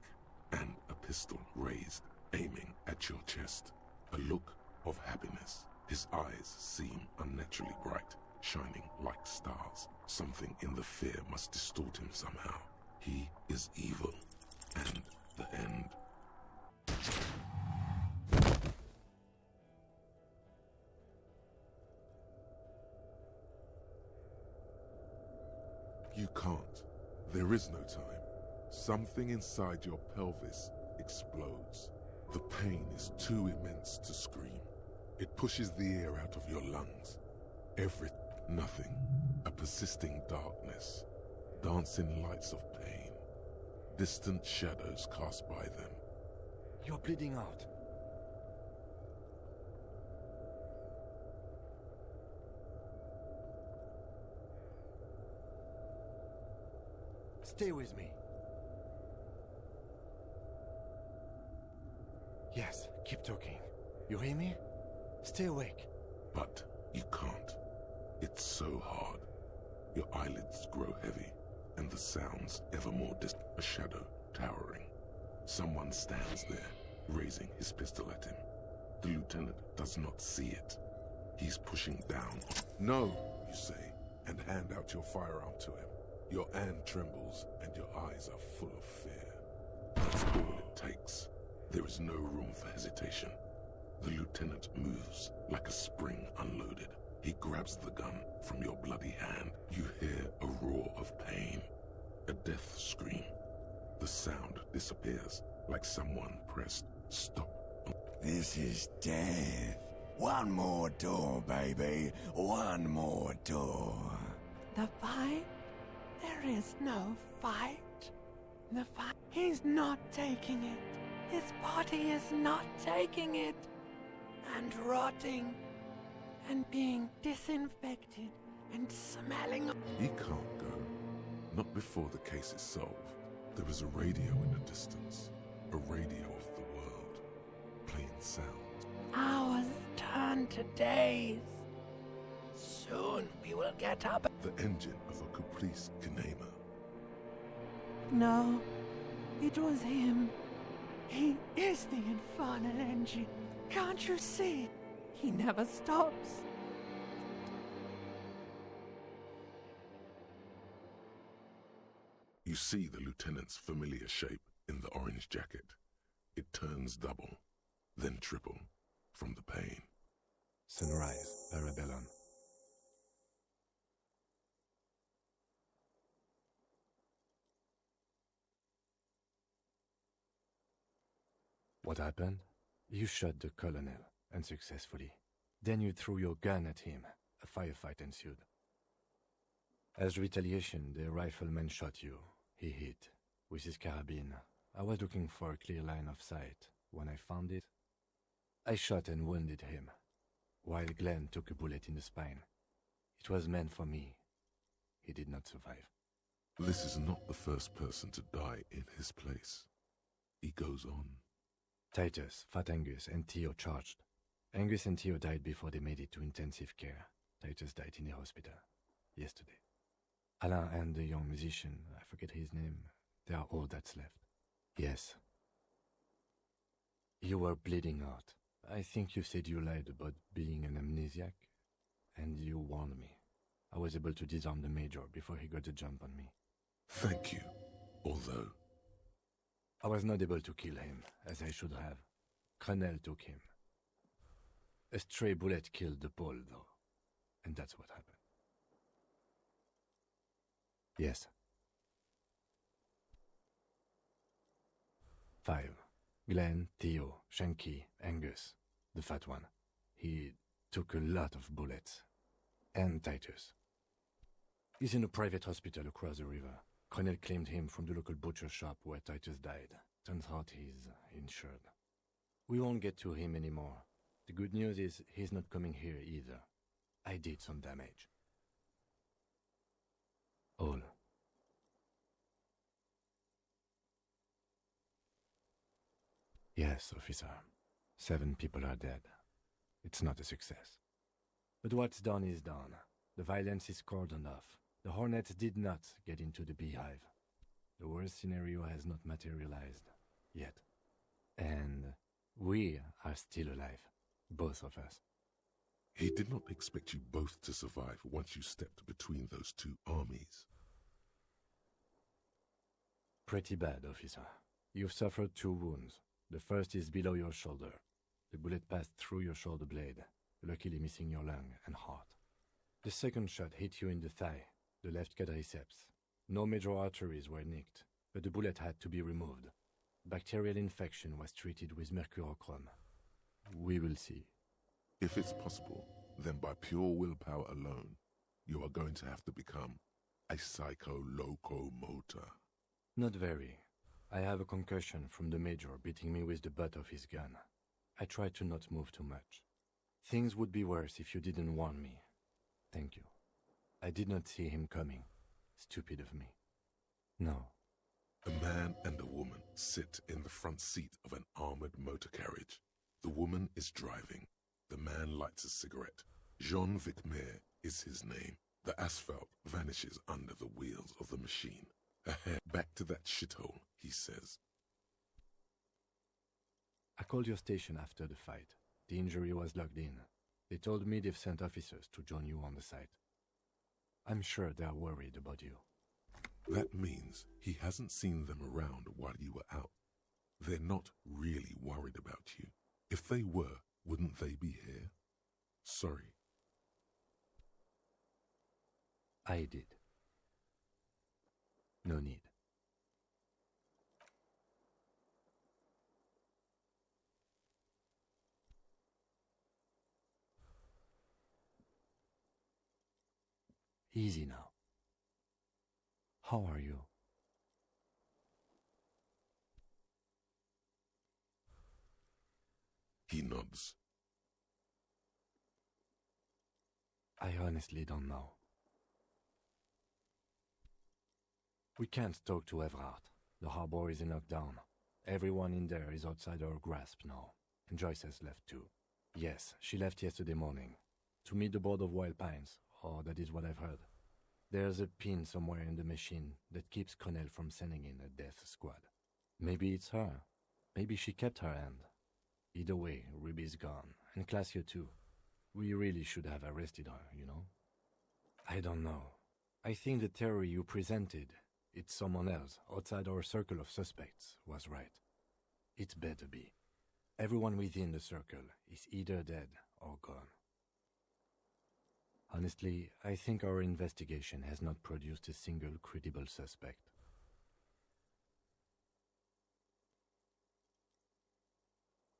and a pistol raised, aiming at your chest. A look of happiness. His eyes seem unnaturally bright, shining like stars. Something in the fear must distort him somehow. He is evil, and the end. You can't. There is no time. Something inside your pelvis explodes. The pain is too immense to scream. It pushes the air out of your lungs. Nothing. A persisting darkness. Dancing lights of pain. Distant shadows cast by them. You're bleeding out. Stay with me. Yes, keep talking. You hear me? Stay awake. But you can't. It's so hard. Your eyelids grow heavy, and the sounds ever more distant. A shadow towering. Someone stands there, raising his pistol at him. The lieutenant does not see it. He's pushing down. No, you say, and hand out your firearm to him. Your hand trembles, and your eyes are full of fear. That's all it takes. There is no room for hesitation. The lieutenant moves like a spring unloaded. He grabs the gun from your bloody hand. You hear a roar of pain, a death scream. The sound disappears like someone pressed stop. This is death. One more door, baby. One more door. The fight? There is no fight. The fight. He's not taking it. His body is not taking it. And rotting. And being disinfected. And smelling. He can't go. Not before the case is solved. There is a radio in the distance. A radio of the world. Playing sound. Hours turn to days. Soon we will get up. The engine of a Caprice Kinema. No, it was him. He is the infernal engine. Can't you see? He never stops. You see the lieutenant's familiar shape in the orange jacket. It turns double, then triple, from the pain. Sunrise, Parabellum. What happened? You shot the colonel, unsuccessfully. Then you threw your gun at him. A firefight ensued. As retaliation, the rifleman shot you. He hit. With his carabine. I was looking for a clear line of sight. When I found it, I shot and wounded him, while Glenn took a bullet in the spine. It was meant for me. He did not survive. This is not the first person to die in his place. He goes on. Titus, Fat Angus, and Theo charged. Angus and Theo died before they made it to intensive care. Titus died in the hospital yesterday. Alain and the young musician, I forget his name, they are all that's left. Yes. You were bleeding out. I think you said you lied about being an amnesiac, and you warned me. I was able to disarm the major before he got the jump on me. Thank you, although I was not able to kill him, as I should have. Crenel took him. A stray bullet killed the Pole, though, and that's what happened. Yes. 5. Glenn, Theo, Shanky, Angus, the fat one. He took a lot of bullets. And Titus. He's in a private hospital across the river. Crenel claimed him from the local butcher shop where Titus died. Turns out he's insured. We won't get to him anymore. The good news is he's not coming here either. I did some damage. All. Yes, officer. 7 people are dead. It's not a success. But what's done is done. The violence is cordoned off. The Hornets did not get into the beehive. The worst scenario has not materialized yet. And we are still alive. Both of us. he did not expect you both to survive once you stepped between those two armies. Pretty bad, officer. You've suffered 2 wounds. The first is below your shoulder. The bullet passed through your shoulder blade, luckily missing your lung and heart. The second shot hit you in the thigh, the left quadriceps. No major arteries were nicked, but the bullet had to be removed. Bacterial infection was treated with mercurochrome. We will see. If it's possible, then by pure willpower alone, you are going to have to become a psycho-locomotor. Not very. I have a concussion from the major beating me with the butt of his gun. I tried to not move too much. Things would be worse if you didn't warn me. Thank you. I did not see him coming. Stupid of me. No. A man and a woman sit in the front seat of an armored motor carriage. The woman is driving. The man lights a cigarette. Jean Vicmer is his name. The asphalt vanishes under the wheels of the machine. Ahead, back to that shithole, he says. I called your station after the fight. The injury was logged in. They told me they've sent officers to join you on the site. I'm sure they're worried about you. That means he hasn't seen them around while you were out. They're not really worried about you. If they were, wouldn't they be here? Sorry. I did. No need. Easy now. How are you? He nods. I honestly don't know. We can't talk to Everard. The harbor is in lockdown. Everyone in there is outside our grasp now. And Joyce has left too. Yes, she left yesterday morning. To meet the board of Wild Pines, or that is what I've heard. There's a pin somewhere in the machine that keeps Connell from sending in a death squad. Maybe it's her. Maybe she kept her hand. Either way, Ruby's gone, and Claudia too. We really should have arrested her, you know? I don't know. I think the theory you presented, it's someone else outside our circle of suspects, was right. It better be. Everyone within the circle is either dead or gone. Honestly, I think our investigation has not produced a single credible suspect.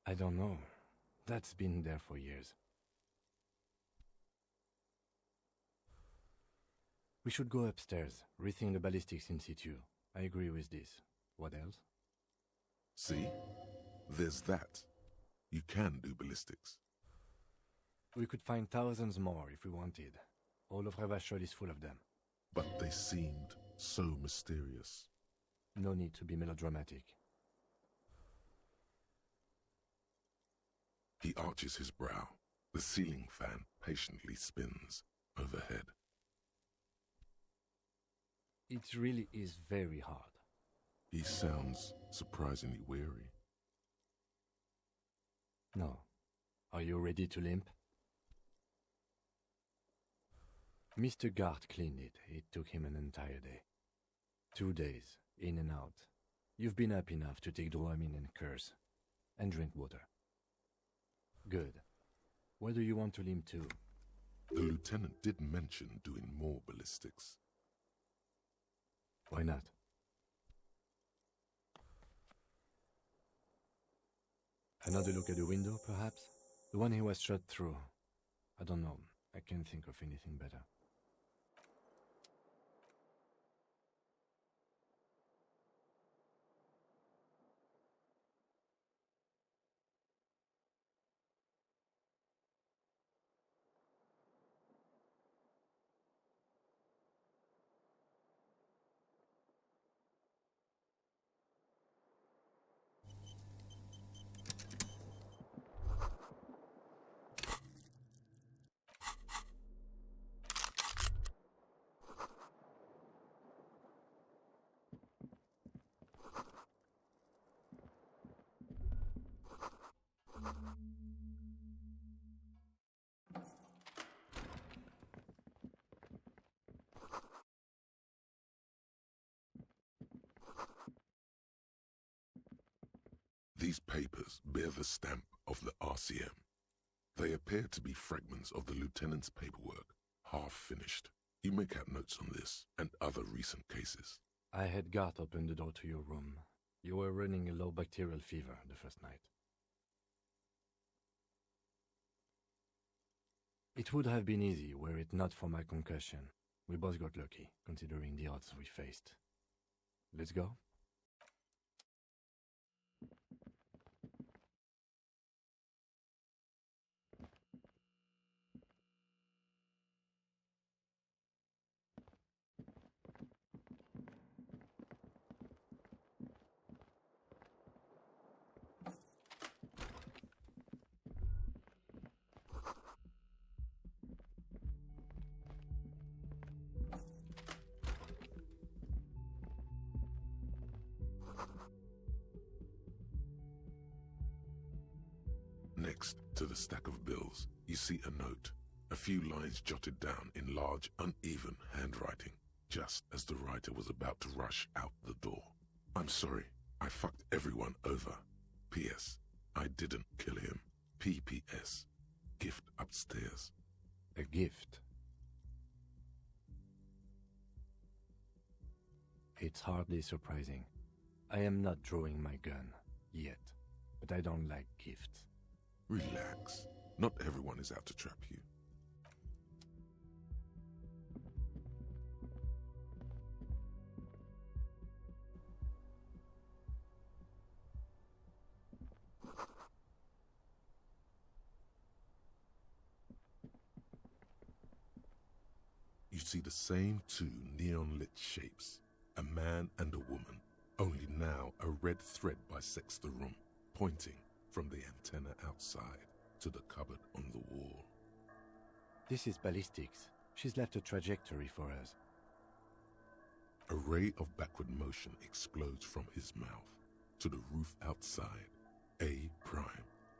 I don't know. That's been there for years. We should go upstairs, rethink the ballistics in situ. I agree with this. What else? See? There's that. You can do ballistics. We could find thousands more if we wanted. All of Revachol is full of them. But they seemed so mysterious. No need to be melodramatic. He arches his brow. The ceiling fan patiently spins overhead. It really is very hard. He sounds surprisingly weary. No. Are you ready to limp? Mr. Gart cleaned it. It took him an entire day. 2 days, in and out. You've been up enough to take Dramamine and curse. And drink water. Good. Where do you want to limp to? The lieutenant did mention doing more ballistics. Why not? Another look at the window, perhaps? The one he was shot through. I don't know. I can't think of anything better. These papers bear the stamp of the RCM. They appear to be fragments of the lieutenant's paperwork, half finished. You make out notes on this and other recent cases. I had Gart open the door to your room. You were running a low bacterial fever the first night. It would have been easy were it not for my concussion. We both got lucky, considering the odds we faced. Let's go? Next to the stack of bills, you see a note, a few lines jotted down in large, uneven handwriting, just as the writer was about to rush out the door. I'm sorry, I fucked everyone over. P.S. I didn't kill him. P.P.S. Gift upstairs. A gift? It's hardly surprising. I am not drawing my gun, yet, but I don't like gifts. Relax. Not everyone is out to trap you. You see the same two neon-lit shapes, a man and a woman, only now a red thread bisects the room, pointing from the antenna outside to the cupboard on the wall. This is ballistics. She's left a trajectory for us. A ray of backward motion explodes from his mouth to the roof outside, A prime,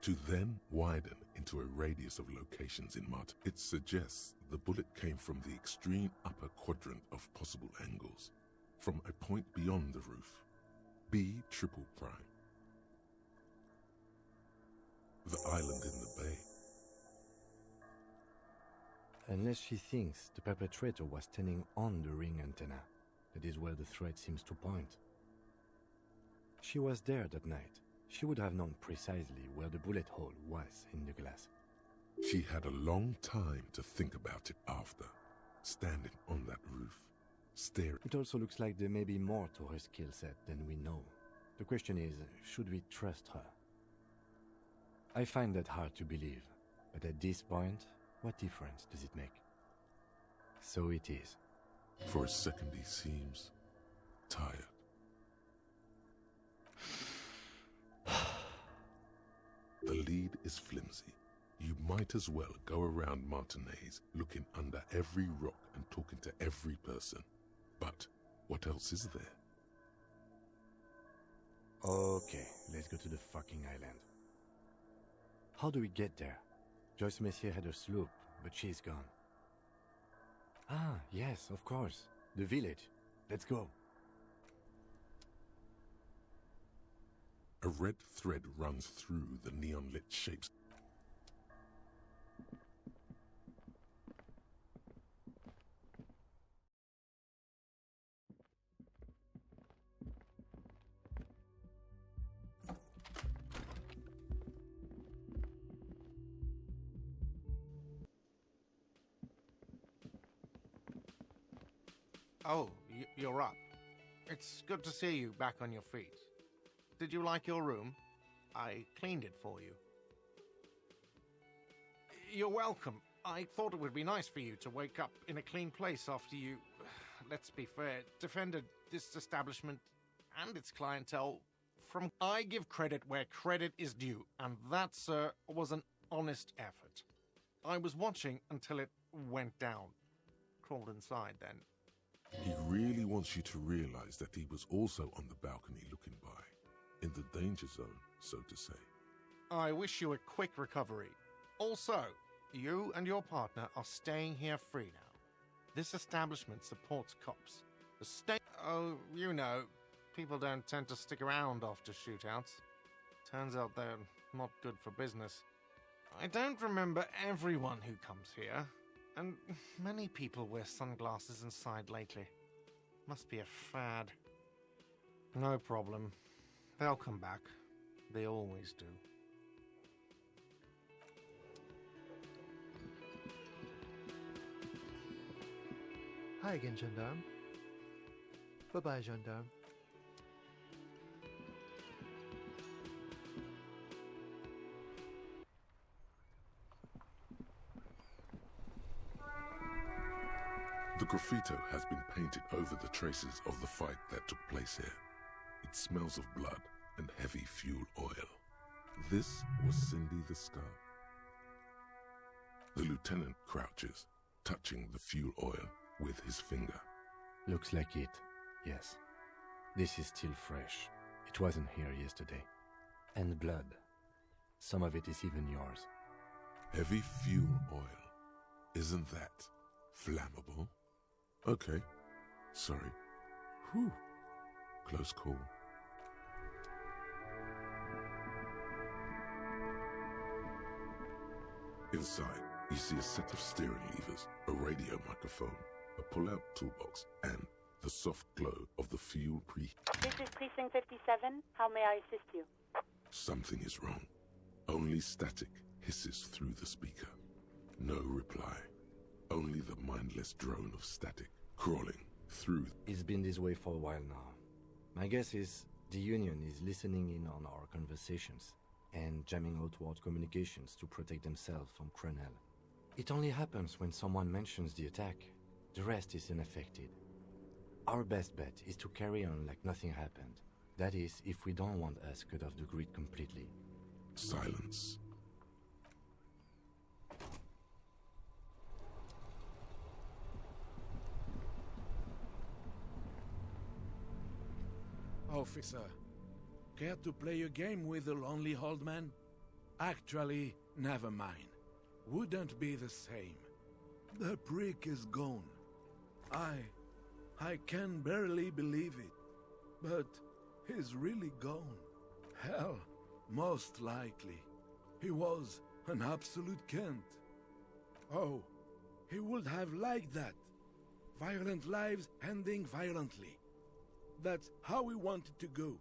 to then widen into a radius of locations in Mart. It suggests the bullet came from the extreme upper quadrant of possible angles, from a point beyond the roof, B triple prime. The island in the bay. Unless she thinks the perpetrator was standing on the ring antenna. That is where the thread seems to point. She was there that night. She would have known precisely where the bullet hole was in the glass. She had a long time to think about it after, standing on that roof, staring. It also looks like there may be more to her skill set than we know. The question is, should we trust her? I find that hard to believe, but at this point, what difference does it make? So it is. For a second he seems tired. The lead is flimsy. You might as well go around Martinez looking under every rock and talking to every person. But what else is there? Okay, let's go to the fucking island. How do we get there? Joyce Messier had a sloop, but she's gone. Ah, yes, of course. The village. Let's go. A red thread runs through the neon-lit shapes. Oh, you're up. It's good to see you back on your feet. Did you like your room? I cleaned it for you. You're welcome. I thought it would be nice for you to wake up in a clean place after you, let's be fair, defended this establishment and its clientele from... I give credit where credit is due, and that, sir, was an honest effort. I was watching until it went down. Crawled inside then. He really wants you to realize that he was also on the balcony looking by, in the danger zone, so to say. I wish you a quick recovery. Also, you and your partner are staying here free now. This establishment supports cops. Oh, you know, people don't tend to stick around after shootouts. Turns out they're not good for business. I don't remember everyone who comes here. And many people wear sunglasses inside lately. Must be a fad. No problem. They'll come back. They always do. Hi again, gendarme. Bye-bye, gendarme. The graffito has been painted over the traces of the fight that took place here. It smells of blood and heavy fuel oil. This was Cindy the Skull. The lieutenant crouches, touching the fuel oil with his finger. Looks like it, yes. This is still fresh. It wasn't here yesterday. And blood. Some of it is even yours. Heavy fuel oil. Isn't that flammable? Okay. Sorry. Whew. Close call. Inside, you see a set of steering levers, a radio microphone, a pull-out toolbox, and the soft glow of the fuel This is Precinct 57. How may I assist you? Something is wrong. Only static hisses through the speaker. No reply. Only the mindless drone of static crawling through. It's been this way for a while now. My guess is the Union is listening in on our conversations and jamming outward communications to protect themselves from Crenel. It only happens when someone mentions the attack. The rest is unaffected. Our best bet is to carry on like nothing happened. That is, if we don't want us cut off the grid completely. Silence. Officer, care to play a game with the lonely old man? Actually, never mind. Wouldn't be the same. The prick is gone. I can barely believe it. But he's really gone. Hell, most likely. He was an absolute cunt. Oh, he would have liked that. Violent lives ending violently. That's how he wanted to go.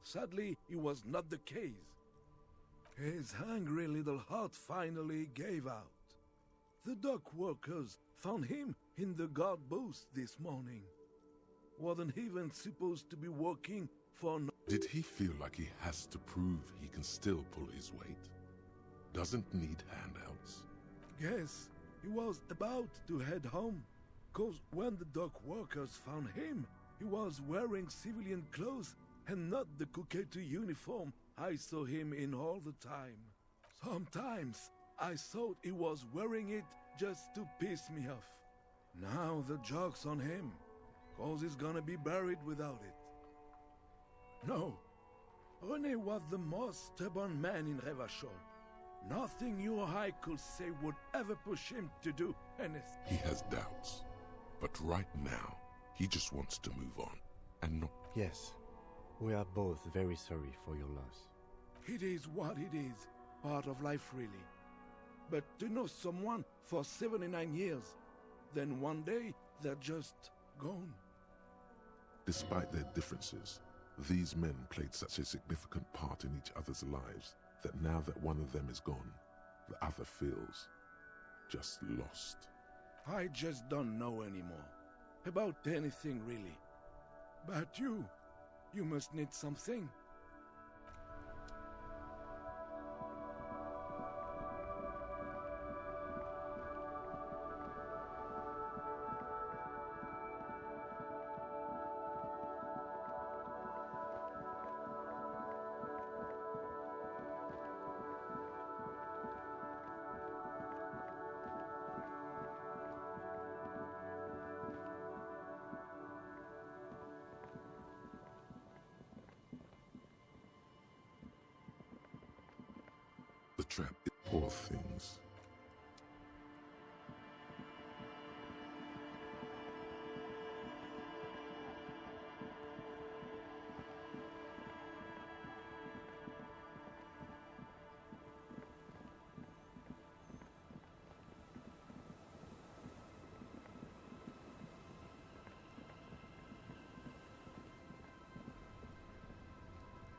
Sadly, it was not the case. His hungry little heart finally gave out. The dock workers found him in the guard booth this morning. Wasn't even supposed to be working for no— Did he feel like he has to prove he can still pull his weight? Doesn't need handouts? Guess he was about to head home. 'Cause when the dock workers found him, he was wearing civilian clothes and not the Kuketu uniform I saw him in all the time. Sometimes I thought he was wearing it just to piss me off. Now the joke's on him, 'cause he's gonna be buried without it. No, René was the most stubborn man in Revachol. Nothing you or I could say would ever push him to do anything. He has doubts. But right now, he just wants to move on, and not— Yes, we are both very sorry for your loss. It is what it is, part of life really. But to know someone for 79 years, then one day they're just gone. Despite their differences, these men played such a significant part in each other's lives that now that one of them is gone, the other feels just lost. I just don't know anymore. About anything really. But you must need something. The trap is poor things.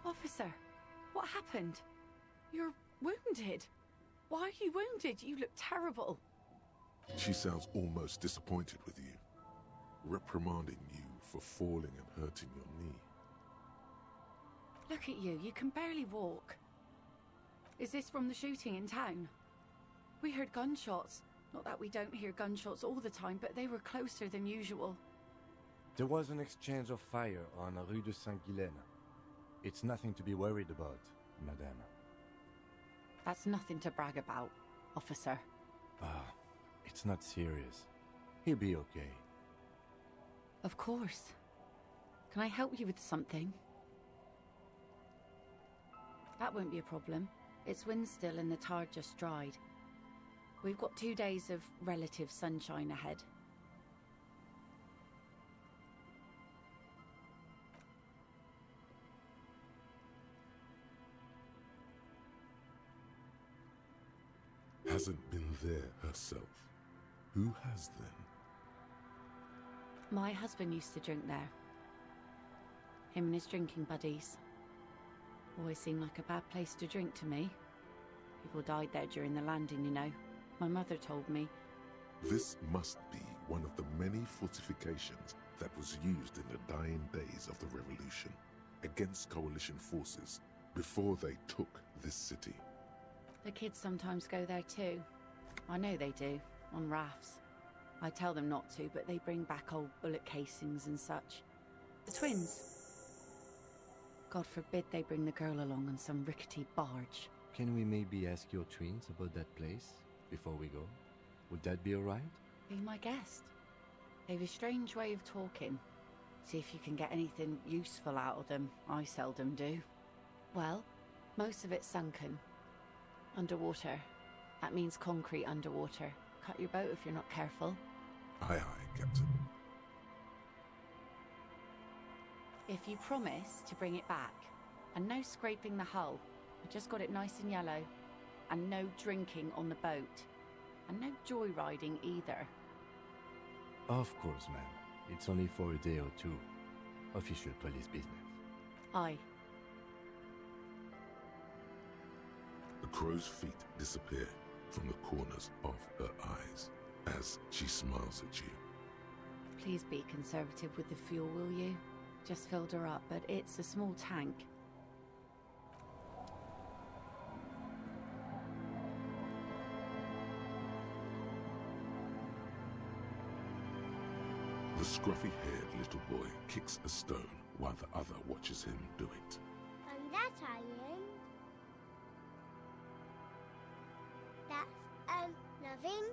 Officer, what happened? You're wounded. Why are you wounded? You look terrible. She sounds almost disappointed with you, reprimanding you for falling and hurting your knee. Look at you, you can barely walk. Is this from the shooting in town? We heard gunshots. Not that we don't hear gunshots all the time, but they were closer than usual. There was an exchange of fire on Rue de Saint-Guylaine. It's nothing to be worried about, madame. That's nothing to brag about, officer. It's not serious. He'll be okay. Of course. Can I help you with something? That won't be a problem. It's wind still and the tide just dried. We've got 2 days of relative sunshine ahead. Hasn't been there herself. Who has then? My husband used to drink there. Him and his drinking buddies. Always seemed like a bad place to drink to me. People died there during the landing, you know. My mother told me. This must be one of the many fortifications that was used in the dying days of the revolution against coalition forces before they took this city. The kids sometimes go there too. I know they do, on rafts. I tell them not to, but they bring back old bullet casings and such. The twins. God forbid they bring the girl along on some rickety barge. Can we maybe ask your twins about that place before we go? Would that be alright? Be my guest. They've a strange way of talking. See if you can get anything useful out of them. I seldom do. Well, most of it's sunken. Underwater. That means concrete underwater. Cut your boat if you're not careful. Aye, aye, Captain. If you promise to bring it back, and no scraping the hull, I just got it nice and yellow, and no drinking on the boat, and no joyriding either. Of course, ma'am. It's only for a day or two. Official police business. Aye. The crow's feet disappear from the corners of her eyes as she smiles at you. Please be conservative with the fuel, will you? Just filled her up, but it's a small tank. The scruffy-haired little boy kicks a stone while the other watches him do it. And that iron? That's, nothing?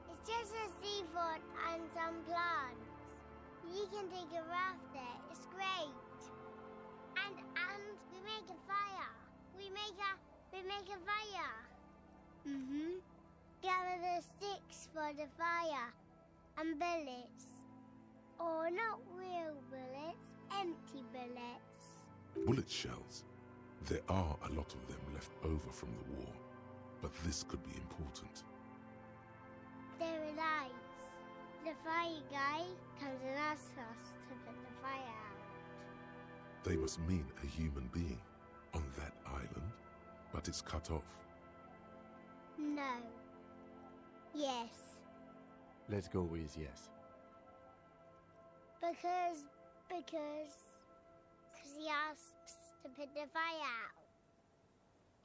It's just a seafort and some plants. You can take a raft there, it's great. And we make a fire. We make a fire. Mm-hmm. Gather the sticks for the fire. And bullets. Or not real bullets, empty bullets. Bullet shells. There are a lot of them left over from the war, but this could be important. They're alive. The fire guy comes and asks us to put the fire out. They must mean a human being on that island, but it's cut off. No. Yes. Let's go with yes. Because he asks to put the fire out.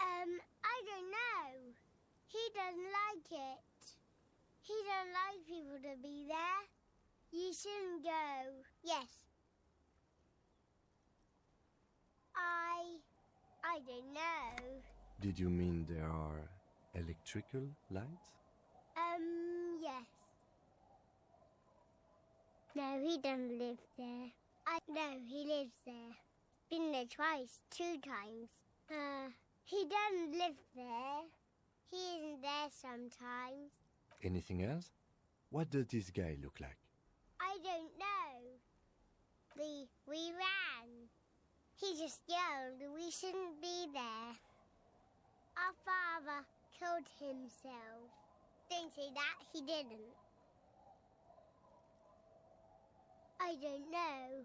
I don't know. He doesn't like it. He don't like people to be there. You shouldn't go. Yes. I don't know. Did you mean there are electrical lights? Yes. No, he doesn't live there. No, he lives there. Been there twice, 2 times. He doesn't live there. He isn't there sometimes. Anything else? What does this guy look like? I don't know. We ran. He just yelled we shouldn't be there. Our father killed himself. Don't say that, he didn't. I don't know.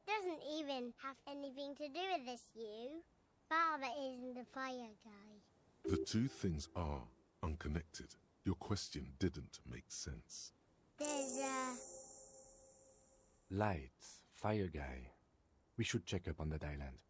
Doesn't even have anything to do with this, you. Father isn't the fire guy. The two things are unconnected. Your question didn't make sense. There's Lights, fire guy. We should check up on that island.